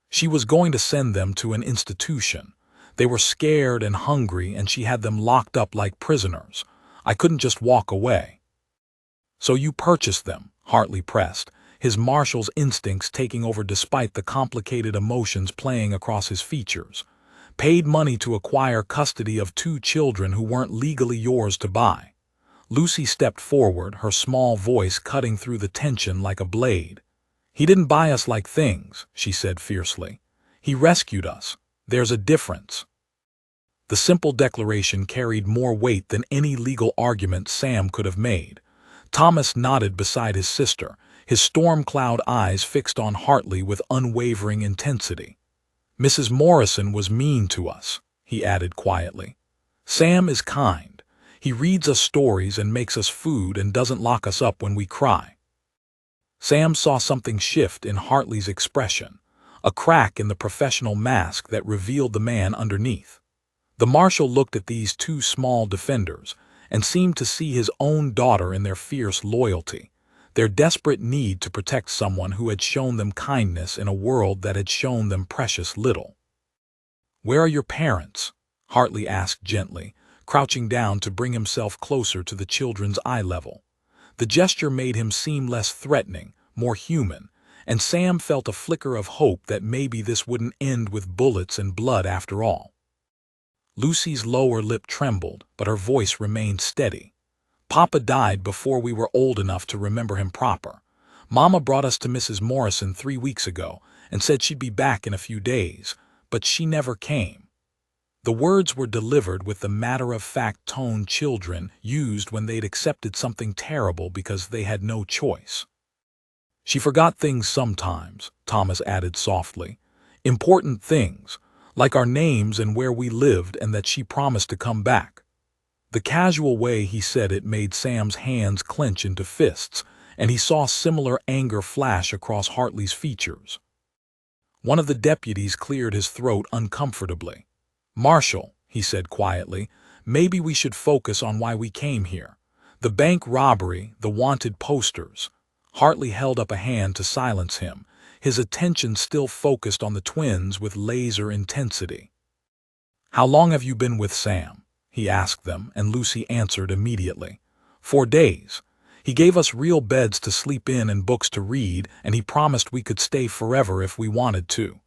"She was going to send them to an institution. They were scared and hungry, and she had them locked up like prisoners. I couldn't just walk away." "So you purchased them," Hartley pressed, his marshal's instincts taking over despite the complicated emotions playing across his features. "Paid money to acquire custody of 2 children who weren't legally yours to buy." Lucy stepped forward, her small voice cutting through the tension like a blade. "He didn't buy us like things," she said fiercely. "He rescued us. There's a difference." The simple declaration carried more weight than any legal argument Sam could have made. Thomas nodded beside his sister, his storm cloud eyes fixed on Hartley with unwavering intensity. "Mrs. Morrison was mean to us," he added quietly. "Sam is kind. He reads us stories and makes us food and doesn't lock us up when we cry." Sam saw something shift in Hartley's expression, a crack in the professional mask that revealed the man underneath. The marshal looked at these 2 small defenders and seemed to see his own daughter in their fierce loyalty. their desperate need to protect someone who had shown them kindness in a world that had shown them precious little. "Where are your parents?" Hartley asked gently, crouching down to bring himself closer to the children's eye level. The gesture made him seem less threatening, more human, and Sam felt a flicker of hope that maybe this wouldn't end with bullets and blood after all. Lucy's lower lip trembled, but her voice remained steady. "Papa died before we were old enough to remember him proper. Mama brought us to Mrs. Morrison 3 weeks ago and said she'd be back in a few days, but she never came." The words were delivered with the matter-of-fact tone children used when they'd accepted something terrible because they had no choice. "She forgot things sometimes," Thomas added softly. "Important things, like our names and where we lived and that she promised to come back." The casual way he said it made Sam's hands clench into fists, and he saw similar anger flash across Hartley's features. One of the deputies cleared his throat uncomfortably. "Marshal," he said quietly, "maybe we should focus on why we came here. The bank robbery, the wanted posters." Hartley held up a hand to silence him, his attention still focused on the twins with laser intensity. "How long have you been with Sam?" he asked them, and Lucy answered immediately. 4 days. He gave us real beds to sleep in and books to read, and he promised we could stay forever if we wanted to."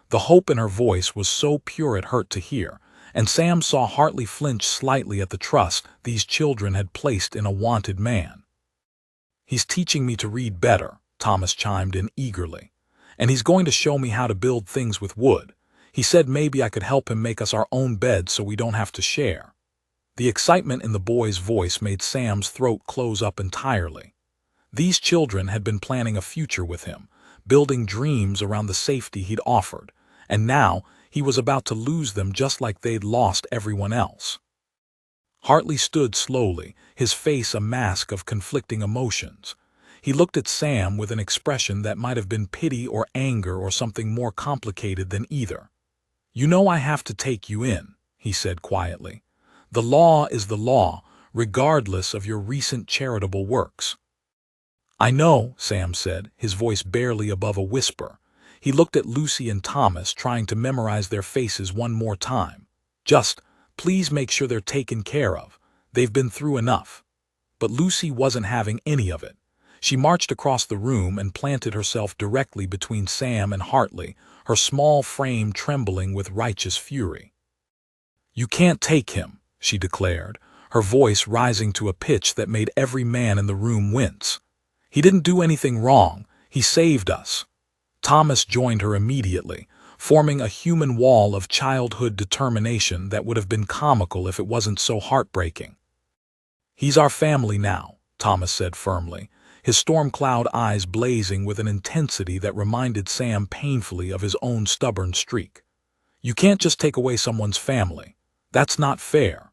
The hope in her voice was so pure it hurt to hear, and Sam saw Hartley flinch slightly at the trust these children had placed in a wanted man. "He's teaching me to read better," Thomas chimed in eagerly. "And he's going to show me how to build things with wood. He said maybe I could help him make us our own bed so we don't have to share." The excitement in the boy's voice made Sam's throat close up entirely. These children had been planning a future with him, building dreams around the safety he'd offered, and now he was about to lose them just like they'd lost everyone else. Hartley stood slowly, his face a mask of conflicting emotions. He looked at Sam with an expression that might have been pity or anger or something more complicated than either. "You know I have to take you in," he said quietly. "The law is the law, regardless of your recent charitable works." "I know," Sam said, his voice barely above a whisper. He looked at Lucy and Thomas, trying to memorize their faces one more time. "Just, please make sure they're taken care of. They've been through enough." But Lucy wasn't having any of it. She marched across the room and planted herself directly between Sam and Hartley, her small frame trembling with righteous fury. "You can't take him," she declared, her voice rising to a pitch that made every man in the room wince. "He didn't do anything wrong. He saved us." Thomas joined her immediately, forming a human wall of childhood determination that would have been comical if it wasn't so heartbreaking. "He's our family now," Thomas said firmly, his storm cloud eyes blazing with an intensity that reminded Sam painfully of his own stubborn streak. "You can't just take away someone's family. That's not fair."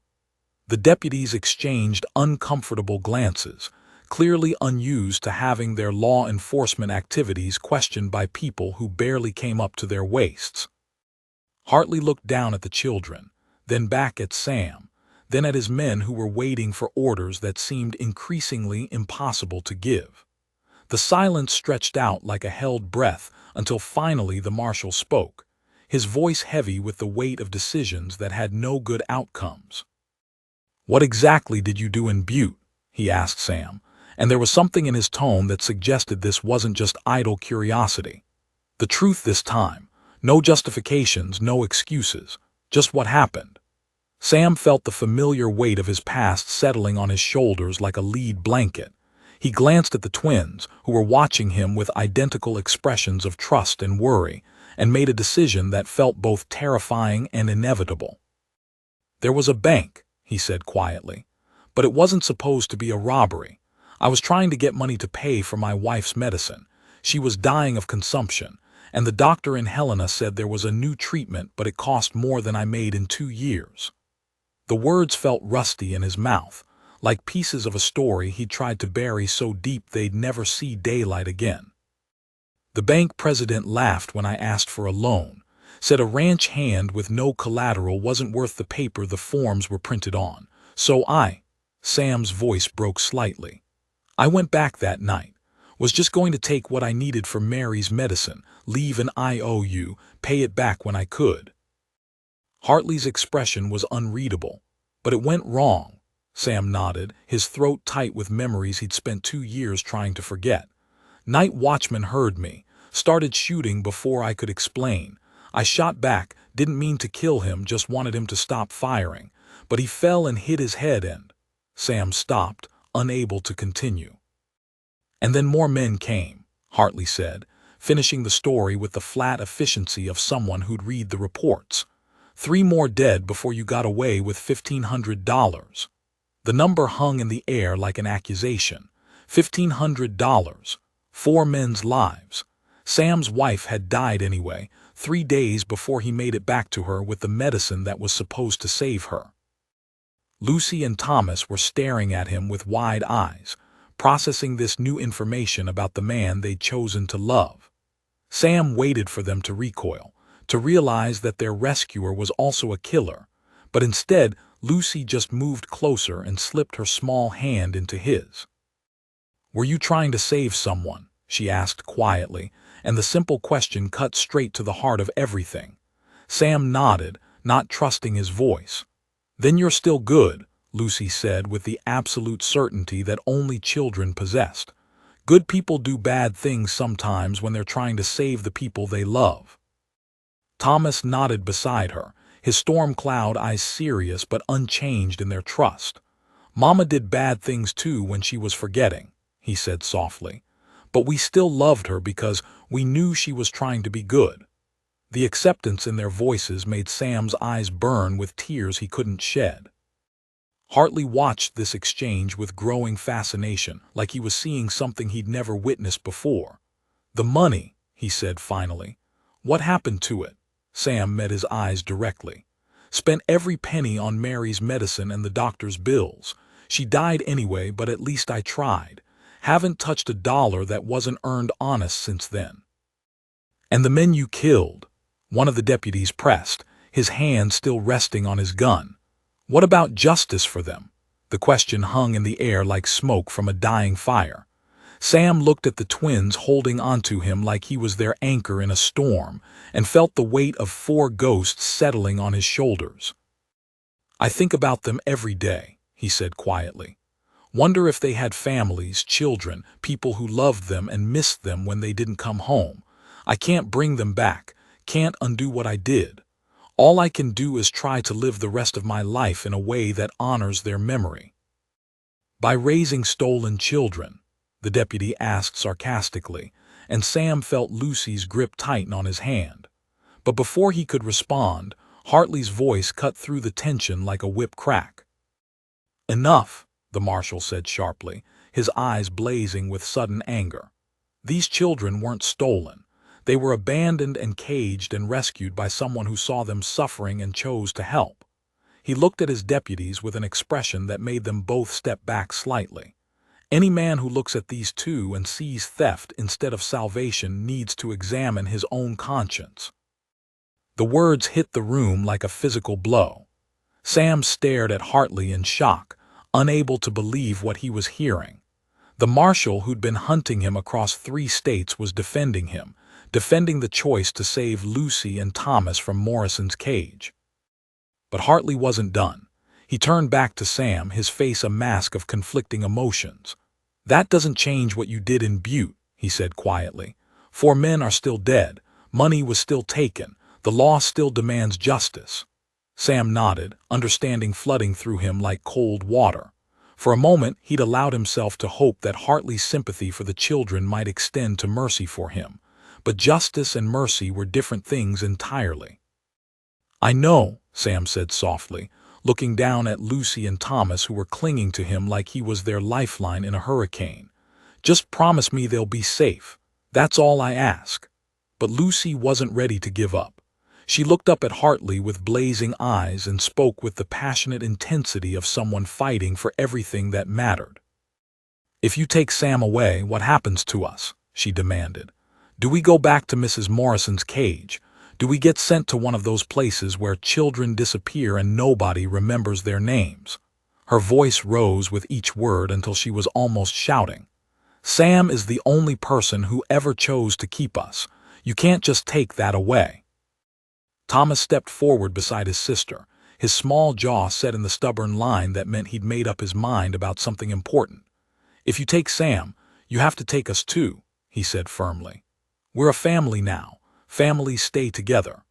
The deputies exchanged uncomfortable glances, clearly unused to having their law enforcement activities questioned by people who barely came up to their waists. Hartley looked down at the children, then back at Sam, then at his men who were waiting for orders that seemed increasingly impossible to give. The silence stretched out like a held breath until finally the marshal spoke, his voice heavy with the weight of decisions that had no good outcomes. "What exactly did you do in Butte?" he asked Sam, and there was something in his tone that suggested this wasn't just idle curiosity. The truth this time, no justifications, no excuses, just what happened. Sam felt the familiar weight of his past settling on his shoulders like a lead blanket. He glanced at the twins, who were watching him with identical expressions of trust and worry, and made a decision that felt both terrifying and inevitable. "There was a bank," he said quietly, "but it wasn't supposed to be a robbery. I was trying to get money to pay for my wife's medicine. She was dying of consumption, and the doctor in Helena said there was a new treatment, but it cost more than I made in 2 years. The words felt rusty in his mouth, like pieces of a story he'd tried to bury so deep they'd never see daylight again. The bank president laughed when I asked for a loan, said a ranch hand with no collateral wasn't worth the paper the forms were printed on. So Sam's voice broke slightly. I went back that night. Was just going to take what I needed for Mary's medicine, leave an IOU, pay it back when I could. Hartley's expression was unreadable. But it went wrong. Sam nodded, his throat tight with memories he'd spent 2 years trying to forget. Night watchman heard me, started shooting before I could explain. I shot back, didn't mean to kill him, just wanted him to stop firing. But he fell and hit his head and... Sam stopped, unable to continue. And then more men came, Hartley said, finishing the story with the flat efficiency of someone who'd read the reports. 3 more dead before you got away with $1,500. The number hung in the air like an accusation. $1,500. 4 men's lives. Sam's wife had died anyway, 3 days before he made it back to her with the medicine that was supposed to save her. Lucy and Thomas were staring at him with wide eyes, processing this new information about the man they'd chosen to love. Sam waited for them to recoil, to realize that their rescuer was also a killer, but instead Lucy just moved closer and slipped her small hand into his. "Were you trying to save someone?" she asked quietly, and the simple question cut straight to the heart of everything. Sam nodded, not trusting his voice. "Then you're still good," Lucy said with the absolute certainty that only children possessed. "Good people do bad things sometimes when they're trying to save the people they love." Thomas nodded beside her, his storm cloud eyes serious but unchanged in their trust. "Mama did bad things too when she was forgetting," he said softly. "But we still loved her because we knew she was trying to be good." The acceptance in their voices made Sam's eyes burn with tears he couldn't shed. Hartley watched this exchange with growing fascination, like he was seeing something he'd never witnessed before. "The money," he said finally. "What happened to it?" Sam met his eyes directly. "Spent every penny on Mary's medicine and the doctor's bills. She died anyway, but at least I tried. Haven't touched $1 that wasn't earned honest since then." "And the men you killed?" One of the deputies pressed, his hand still resting on his gun. "What about justice for them?" The question hung in the air like smoke from a dying fire. Sam looked at the twins holding onto him like he was their anchor in a storm, and felt the weight of 4 ghosts settling on his shoulders. "I think about them every day," he said quietly. "Wonder if they had families, children, people who loved them and missed them when they didn't come home. I can't bring them back. Can't undo what I did. All I can do is try to live the rest of my life in a way that honors their memory." "By raising stolen children?" the deputy asked sarcastically, and Sam felt Lucy's grip tighten on his hand. But before he could respond, Hartley's voice cut through the tension like a whip crack. "Enough," the marshal said sharply, his eyes blazing with sudden anger. "These children weren't stolen. They were abandoned and caged and rescued by someone who saw them suffering and chose to help." He looked at his deputies with an expression that made them both step back slightly. Any man who looks at these two and sees theft instead of salvation needs to examine his own conscience. The words hit the room like a physical blow. Sam stared at Hartley in shock, unable to believe what he was hearing. The marshal who'd been hunting him across 3 states was defending him, defending the choice to save Lucy and Thomas from Morrison's cage. But Hartley wasn't done. He turned back to Sam, his face a mask of conflicting emotions. "That doesn't change what you did in Butte," he said quietly. 4 men are still dead. Money was still taken. The law still demands justice." Sam nodded, understanding flooding through him like cold water. For a moment, he'd allowed himself to hope that Hartley's sympathy for the children might extend to mercy for him. But justice and mercy were different things entirely. "I know," Sam said softly, looking down at Lucy and Thomas who were clinging to him like he was their lifeline in a hurricane. "Just promise me they'll be safe. That's all I ask." But Lucy wasn't ready to give up. She looked up at Hartley with blazing eyes and spoke with the passionate intensity of someone fighting for everything that mattered. "If you take Sam away, what happens to us?" she demanded. "Do we go back to Mrs. Morrison's cage? Do we get sent to one of those places where children disappear and nobody remembers their names?" Her voice rose with each word until she was almost shouting. Sam is the only person who ever chose to keep us. You can't just take that away. Thomas stepped forward beside his sister, his small jaw set in the stubborn line that meant he'd made up his mind about something important. If you take Sam, you have to take us too, he said firmly. We're a family now. Families stay together.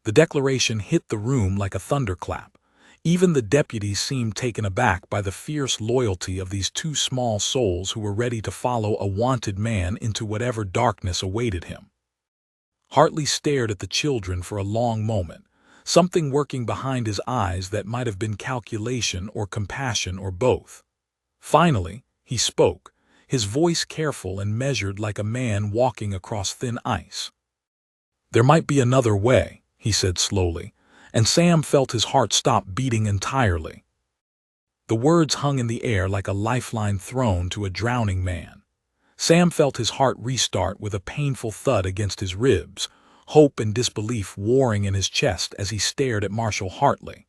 The declaration hit the room like a thunderclap. Even the deputies seemed taken aback by the fierce loyalty of these two small souls who were ready to follow a wanted man into whatever darkness awaited him. Hartley stared at the children for a long moment, something working behind his eyes that might have been calculation or compassion or both. Finally, he spoke, his voice careful and measured like a man walking across thin ice. There might be another way, he said slowly, and Sam felt his heart stop beating entirely. The words hung in the air like a lifeline thrown to a drowning man. Sam felt his heart restart with a painful thud against his ribs, hope and disbelief warring in his chest as he stared at Marshal Hartley.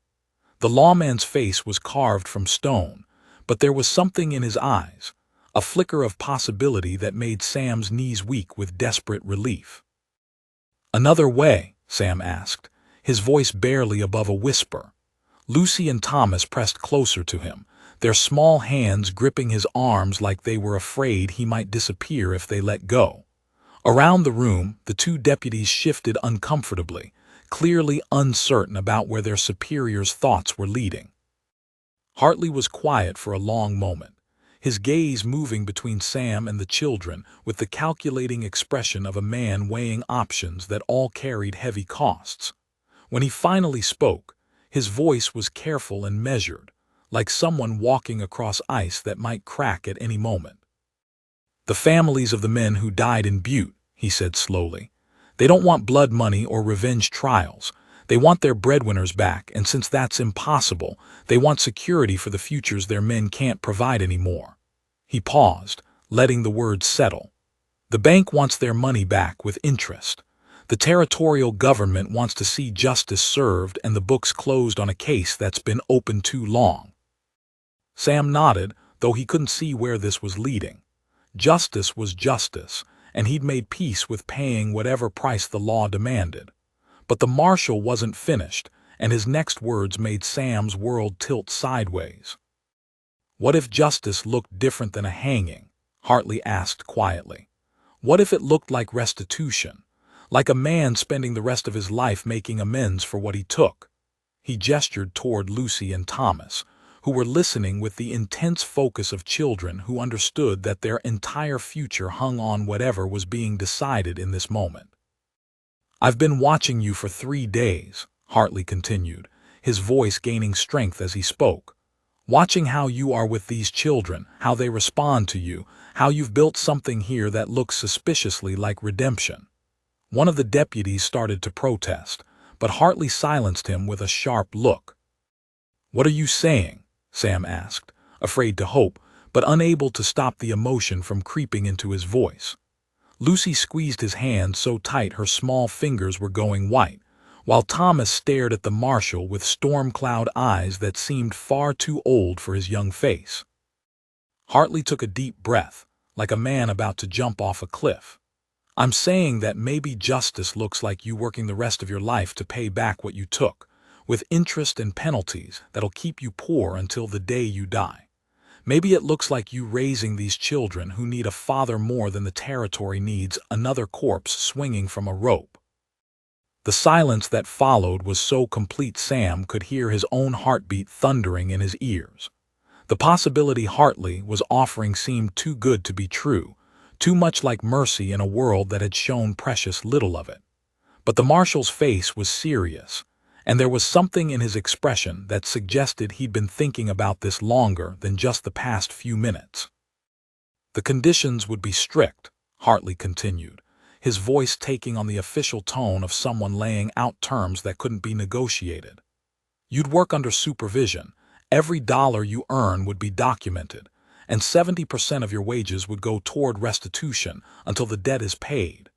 The lawman's face was carved from stone, but there was something in his eyes, a flicker of possibility that made Sam's knees weak with desperate relief. Another way? Sam asked, his voice barely above a whisper. Lucy and Thomas pressed closer to him, their small hands gripping his arms like they were afraid he might disappear if they let go. Around the room, the two deputies shifted uncomfortably, clearly uncertain about where their superiors' thoughts were leading. Hartley was quiet for a long moment, his gaze moving between Sam and the children with the calculating expression of a man weighing options that all carried heavy costs. When he finally spoke, his voice was careful and measured, like someone walking across ice that might crack at any moment. The families of the men who died in Butte, he said slowly. They don't want blood money or revenge trials. They want their breadwinners back, and since that's impossible, they want security for the futures their men can't provide anymore. He paused, letting the words settle. The bank wants their money back with interest. The territorial government wants to see justice served and the books closed on a case that's been open too long. Sam nodded, though he couldn't see where this was leading. Justice was justice, and he'd made peace with paying whatever price the law demanded. But the marshal wasn't finished, and his next words made Sam's world tilt sideways. What if justice looked different than a hanging? Hartley asked quietly. What if it looked like restitution? Like a man spending the rest of his life making amends for what he took? He gestured toward Lucy and Thomas, who were listening with the intense focus of children who understood that their entire future hung on whatever was being decided in this moment. I've been watching you for 3 days, Hartley continued, his voice gaining strength as he spoke. Watching how you are with these children, how they respond to you, how you've built something here that looks suspiciously like redemption. One of the deputies started to protest, but Hartley silenced him with a sharp look. What are you saying? Sam asked, afraid to hope, but unable to stop the emotion from creeping into his voice. Lucy squeezed his hand so tight her small fingers were going white, while Thomas stared at the marshal with storm-cloud eyes that seemed far too old for his young face. Hartley took a deep breath, like a man about to jump off a cliff. I'm saying that maybe justice looks like you working the rest of your life to pay back what you took, with interest and penalties that'll keep you poor until the day you die. Maybe it looks like you raising these children who need a father more than the territory needs another corpse swinging from a rope. The silence that followed was so complete Sam could hear his own heartbeat thundering in his ears. The possibility Hartley was offering seemed too good to be true, too much like mercy in a world that had shown precious little of it. But the marshal's face was serious, and there was something in his expression that suggested he'd been thinking about this longer than just the past few minutes. The conditions would be strict, Hartley continued, his voice taking on the official tone of someone laying out terms that couldn't be negotiated. You'd work under supervision, every dollar you earn would be documented, and 70% of your wages would go toward restitution until the debt is paid.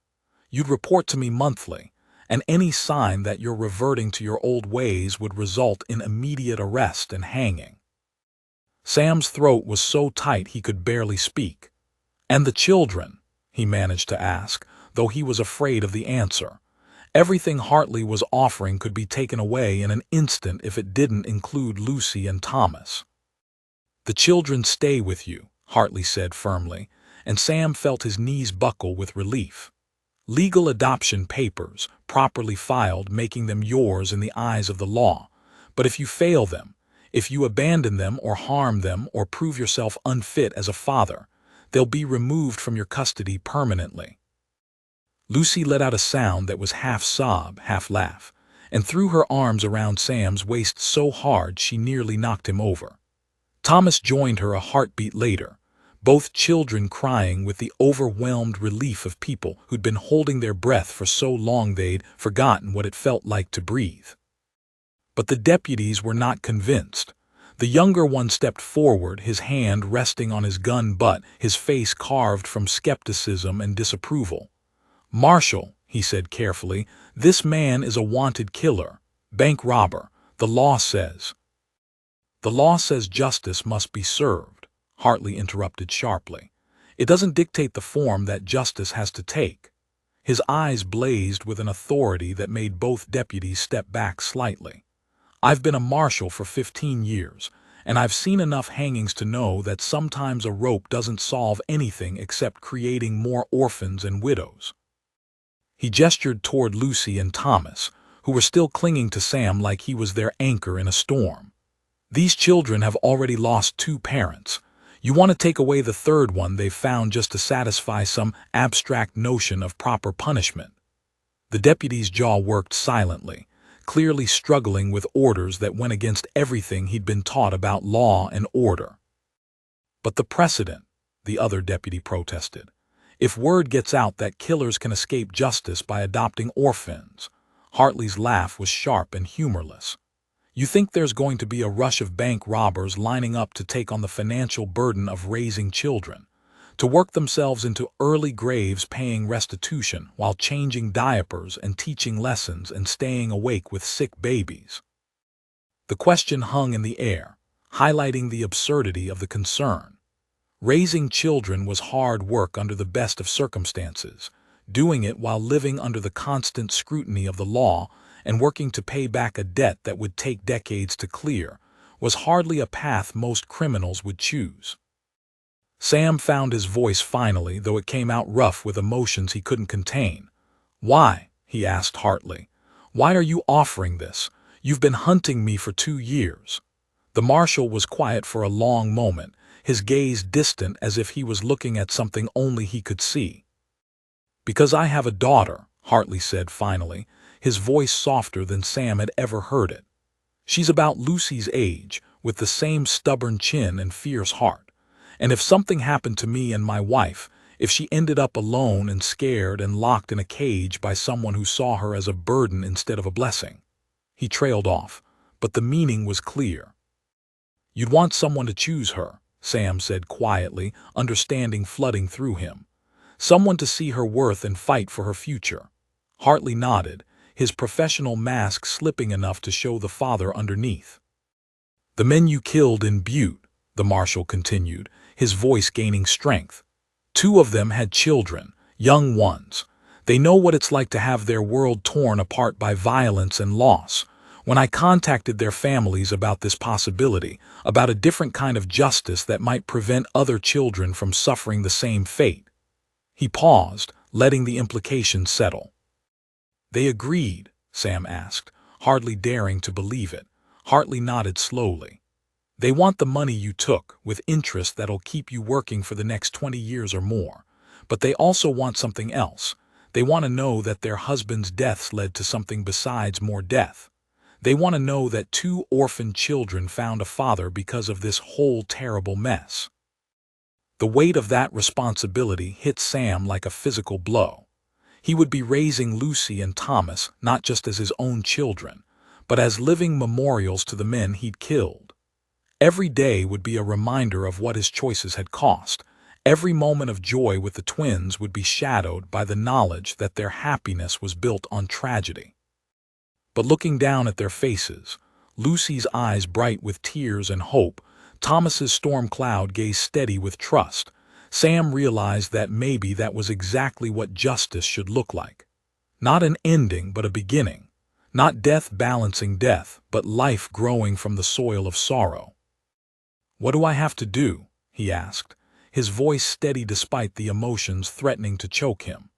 You'd report to me monthly, and any sign that you're reverting to your old ways would result in immediate arrest and hanging. Sam's throat was so tight he could barely speak. "And the children?" he managed to ask, though he was afraid of the answer. Everything Hartley was offering could be taken away in an instant if it didn't include Lucy and Thomas. "The children stay with you," Hartley said firmly, and Sam felt his knees buckle with relief. "Legal adoption papers, properly filed, making them yours in the eyes of the law. But if you fail them, if you abandon them or harm them or prove yourself unfit as a father, they'll be removed from your custody permanently." Lucy let out a sound that was half sob, half laugh, and threw her arms around Sam's waist so hard she nearly knocked him over. Thomas joined her a heartbeat later, both children crying with the overwhelmed relief of people who'd been holding their breath for so long they'd forgotten what it felt like to breathe. But the deputies were not convinced. The younger one stepped forward, his hand resting on his gun butt, his face carved from skepticism and disapproval. "Marshal," he said carefully, "this man is a wanted killer, bank robber. The law says—" "The law says justice must be served," Hartley interrupted sharply. "It doesn't dictate the form that justice has to take." His eyes blazed with an authority that made both deputies step back slightly. "I've been a marshal for 15 years, and I've seen enough hangings to know that sometimes a rope doesn't solve anything except creating more orphans and widows." He gestured toward Lucy and Thomas, who were still clinging to Sam like he was their anchor in a storm. "These children have already lost 2 parents. You want to take away the third one they've found just to satisfy some abstract notion of proper punishment." The deputy's jaw worked silently, clearly struggling with orders that went against everything he'd been taught about law and order. "But the precedent," the other deputy protested. "If word gets out that killers can escape justice by adopting orphans—" Hartley's laugh was sharp and humorless. "You think there's going to be a rush of bank robbers lining up to take on the financial burden of raising children, to work themselves into early graves paying restitution while changing diapers and teaching lessons and staying awake with sick babies?" The question hung in the air, highlighting the absurdity of the concern. Raising children was hard work under the best of circumstances. Doing it while living under the constant scrutiny of the law and working to pay back a debt that would take decades to clear was hardly a path most criminals would choose. Sam found his voice finally, though it came out rough with emotions he couldn't contain. "Why?" he asked Hartley. "Why are you offering this? You've been hunting me for 2 years." The marshal was quiet for a long moment, his gaze distant as if he was looking at something only he could see. "Because I have a daughter," Hartley said finally, his voice softer than Sam had ever heard it. "She's about Lucy's age, with the same stubborn chin and fierce heart. And if something happened to me and my wife, if she ended up alone and scared and locked in a cage by someone who saw her as a burden instead of a blessing—" He trailed off, but the meaning was clear. "You'd want someone to choose her," Sam said quietly, understanding flooding through him. "Someone to see her worth and fight for her future." Hartley nodded, his professional mask slipping enough to show the father underneath. "The men you killed in Butte," the marshal continued, his voice gaining strength. "2 of them had children, young ones. They know what it's like to have their world torn apart by violence and loss. When I contacted their families about this possibility, about a different kind of justice that might prevent other children from suffering the same fate—" He paused, letting the implication settle. "They agreed?" Sam asked, hardly daring to believe it. Hartley nodded slowly. "They want the money you took, with interest that'll keep you working for the next 20 years or more. But they also want something else. They want to know that their husbands' deaths led to something besides more death. They want to know that 2 orphaned children found a father because of this whole terrible mess." The weight of that responsibility hit Sam like a physical blow. He would be raising Lucy and Thomas not just as his own children, but as living memorials to the men he'd killed. Every day would be a reminder of what his choices had cost. Every moment of joy with the twins would be shadowed by the knowledge that their happiness was built on tragedy. But looking down at their faces, Lucy's eyes bright with tears and hope, Thomas's storm cloud gazed steady with trust. Sam realized that maybe that was exactly what justice should look like. Not an ending, but a beginning. Not death balancing death, but life growing from the soil of sorrow. "What do I have to do?" he asked, his voice steady despite the emotions threatening to choke him.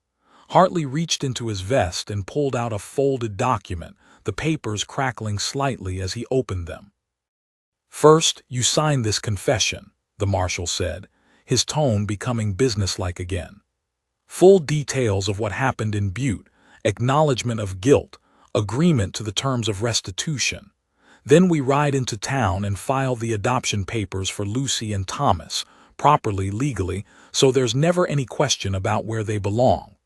Hartley reached into his vest and pulled out a folded document, the papers crackling slightly as he opened them. "First, you sign this confession," the marshal said, his tone becoming businesslike again. "Full details of what happened in Butte, acknowledgement of guilt, agreement to the terms of restitution. Then we ride into town and file the adoption papers for Lucy and Thomas, properly, legally, so there's never any question about where they belong."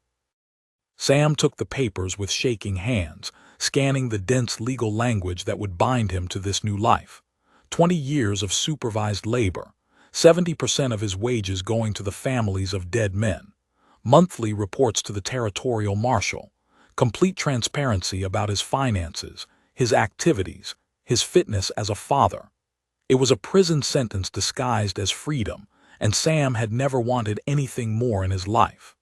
Sam took the papers with shaking hands, scanning the dense legal language that would bind him to this new life. 20 years of supervised labor, 70% of his wages going to the families of dead men, monthly reports to the territorial marshal, complete transparency about his finances, his activities, his fitness as a father. It was a prison sentence disguised as freedom, and Sam had never wanted anything more in his life.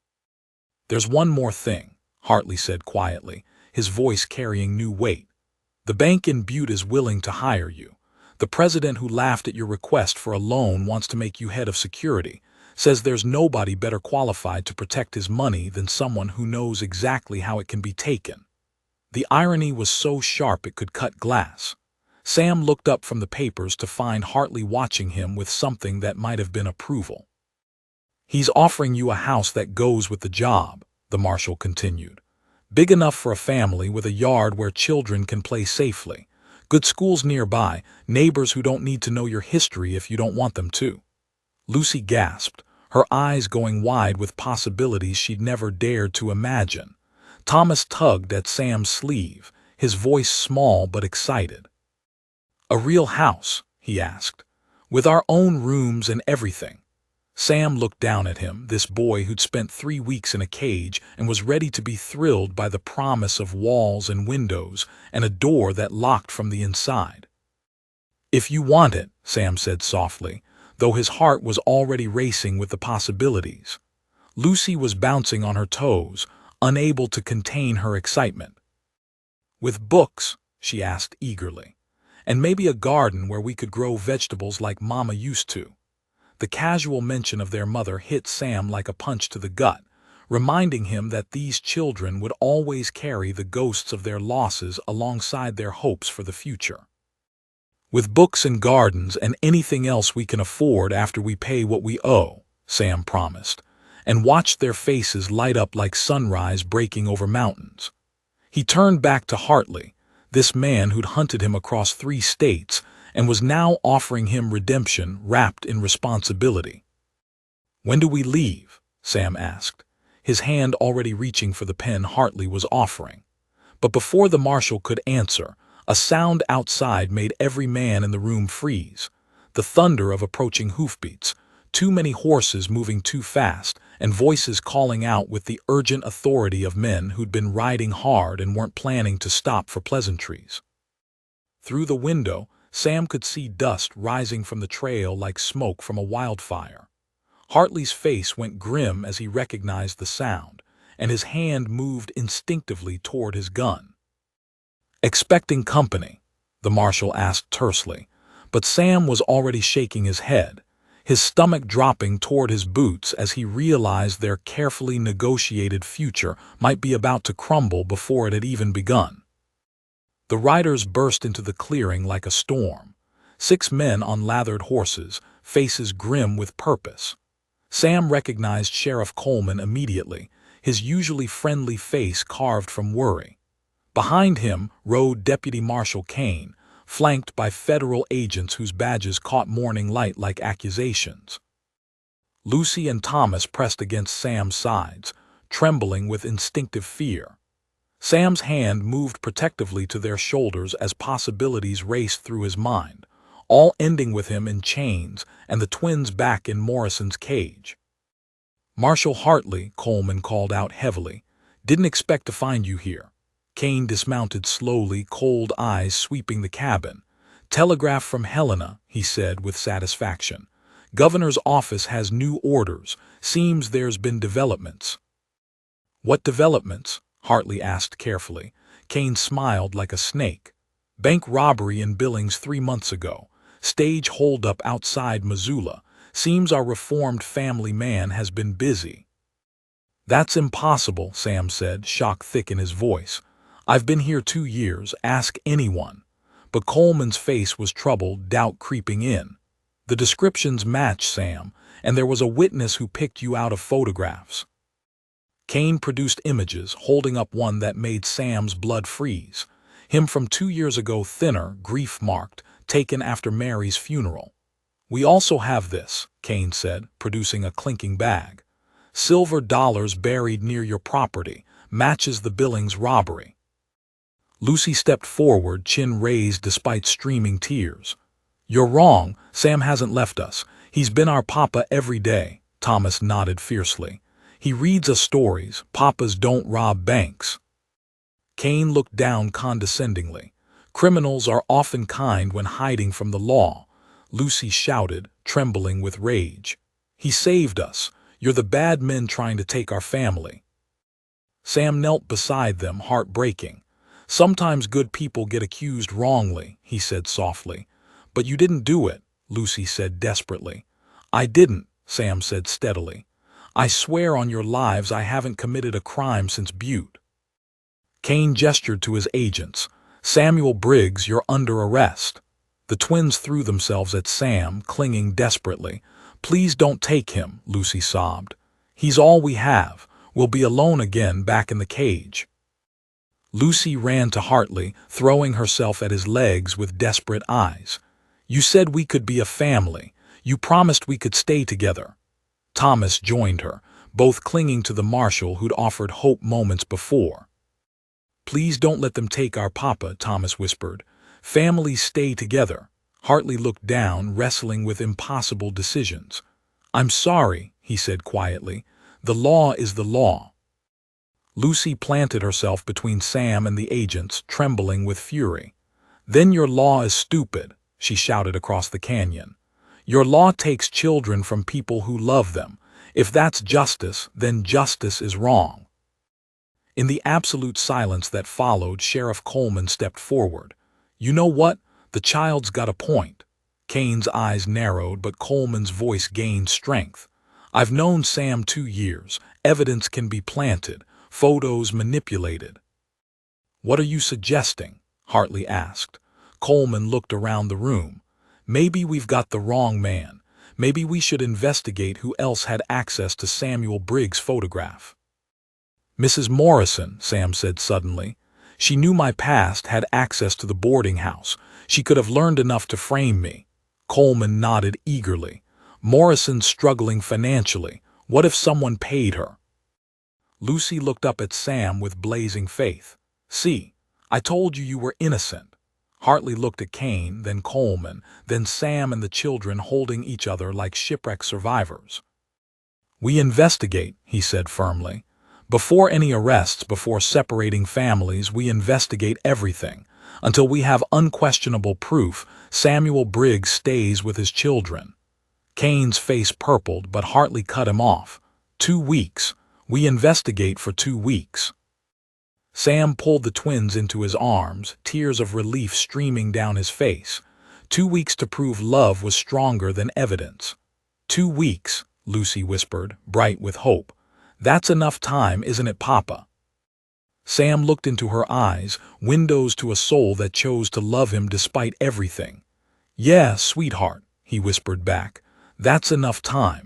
"There's one more thing," Hartley said quietly, his voice carrying new weight. "The bank in Butte is willing to hire you. The president who laughed at your request for a loan wants to make you head of security, says there's nobody better qualified to protect his money than someone who knows exactly how it can be taken." The irony was so sharp it could cut glass. Sam looked up from the papers to find Hartley watching him with something that might have been approval. "He's offering you a house that goes with the job," the marshal continued. "Big enough for a family, with a yard where children can play safely, good schools nearby, neighbors who don't need to know your history if you don't want them to." Lucy gasped, her eyes going wide with possibilities she'd never dared to imagine. Thomas tugged at Sam's sleeve, his voice small but excited. "A real house?" he asked. "With our own rooms and everything?" Sam looked down at him, this boy who'd spent 3 weeks in a cage and was ready to be thrilled by the promise of walls and windows and a door that locked from the inside. "If you want it," Sam said softly, though his heart was already racing with the possibilities. Lucy was bouncing on her toes, unable to contain her excitement. "With books?" she asked eagerly. "And maybe a garden where we could grow vegetables like Mama used to." The casual mention of their mother hit Sam like a punch to the gut, reminding him that these children would always carry the ghosts of their losses alongside their hopes for the future. "With books and gardens and anything else we can afford after we pay what we owe," Sam promised, and watched their faces light up like sunrise breaking over mountains. He turned back to Hartley, this man who'd hunted him across 3 states and was now offering him redemption wrapped in responsibility. "When do we leave?" Sam asked, his hand already reaching for the pen Hartley was offering. But before the marshal could answer, a sound outside made every man in the room freeze. The thunder of approaching hoofbeats, too many horses moving too fast, and voices calling out with the urgent authority of men who'd been riding hard and weren't planning to stop for pleasantries. Through the window, Sam could see dust rising from the trail like smoke from a wildfire. Hartley's face went grim as he recognized the sound, and his hand moved instinctively toward his gun. "Expecting company?" the marshal asked tersely, but Sam was already shaking his head, his stomach dropping toward his boots as he realized their carefully negotiated future might be about to crumble before it had even begun. The riders burst into the clearing like a storm. 6 men on lathered horses, faces grim with purpose. Sam recognized Sheriff Coleman immediately, his usually friendly face carved from worry. Behind him rode Deputy Marshal Kane, flanked by federal agents whose badges caught morning light like accusations. Lucy and Thomas pressed against Sam's sides, trembling with instinctive fear. Sam's hand moved protectively to their shoulders as possibilities raced through his mind, all ending with him in chains and the twins back in Morrison's cage. "Marshal Hartley," Coleman called out heavily, "didn't expect to find you here." Kane dismounted slowly, cold eyes sweeping the cabin. Telegraph from Helena, he said with satisfaction. Governor's office has new orders. Seems there's been developments. What developments? Hartley asked carefully. Kane smiled like a snake. Bank robbery in Billings 3 months ago. Stage holdup outside Missoula. Seems our reformed family man has been busy. That's impossible, Sam said, shock thick in his voice. I've been here 2 years, ask anyone. But Coleman's face was troubled, doubt creeping in. The descriptions match, Sam, and there was a witness who picked you out of photographs. Kane produced images, holding up one that made Sam's blood freeze. Him from 2 years ago, thinner, grief-marked, taken after Mary's funeral. We also have this, Kane said, producing a clinking bag. Silver dollars buried near your property, matches the Billings robbery. Lucy stepped forward, chin raised despite streaming tears. You're wrong, Sam hasn't left us. He's been our papa every day, Thomas nodded fiercely. He reads us stories, papas don't rob banks. Kane looked down condescendingly. Criminals are often kind when hiding from the law, Lucy shouted, trembling with rage. He saved us. You're the bad men trying to take our family. Sam knelt beside them, heartbreaking. Sometimes good people get accused wrongly, he said softly. But you didn't do it, Lucy said desperately. I didn't, Sam said steadily. I swear on your lives I haven't committed a crime since Butte. Kane gestured to his agents. Samuel Briggs, you're under arrest. The twins threw themselves at Sam, clinging desperately. Please don't take him, Lucy sobbed. He's all we have. We'll be alone again back in the cage. Lucy ran to Hartley, throwing herself at his legs with desperate eyes. You said we could be a family. You promised we could stay together. Thomas joined her, both clinging to the marshal who'd offered hope moments before. Please don't let them take our papa, Thomas whispered. Families stay together. Hartley looked down, wrestling with impossible decisions. I'm sorry, he said quietly. The law is the law. Lucy planted herself between Sam and the agents, trembling with fury. Then your law is stupid, she shouted across the canyon. Your law takes children from people who love them. If that's justice, then justice is wrong. In the absolute silence that followed, Sheriff Coleman stepped forward. You know what? The child's got a point. Kane's eyes narrowed, but Coleman's voice gained strength. I've known Sam 2 years. Evidence can be planted, photos manipulated. What are you suggesting? Hartley asked. Coleman looked around the room. Maybe we've got the wrong man. Maybe we should investigate who else had access to Samuel Briggs' photograph. Mrs. Morrison, Sam said suddenly. She knew my past, had access to the boarding house. She could have learned enough to frame me. Coleman nodded eagerly. Morrison's struggling financially. What if someone paid her? Lucy looked up at Sam with blazing faith. See, I told you you were innocent. Hartley looked at Kane, then Coleman, then Sam and the children holding each other like shipwreck survivors. We investigate, he said firmly. Before any arrests, before separating families, we investigate everything. Until we have unquestionable proof, Samuel Briggs stays with his children. Kane's face purpled, but Hartley cut him off. 2 weeks. We investigate for 2 weeks. Sam pulled the twins into his arms, tears of relief streaming down his face. 2 weeks to prove love was stronger than evidence. 2 weeks, Lucy whispered, bright with hope. That's enough time, isn't it, Papa? Sam looked into her eyes, windows to a soul that chose to love him despite everything. Yeah, sweetheart, he whispered back. That's enough time.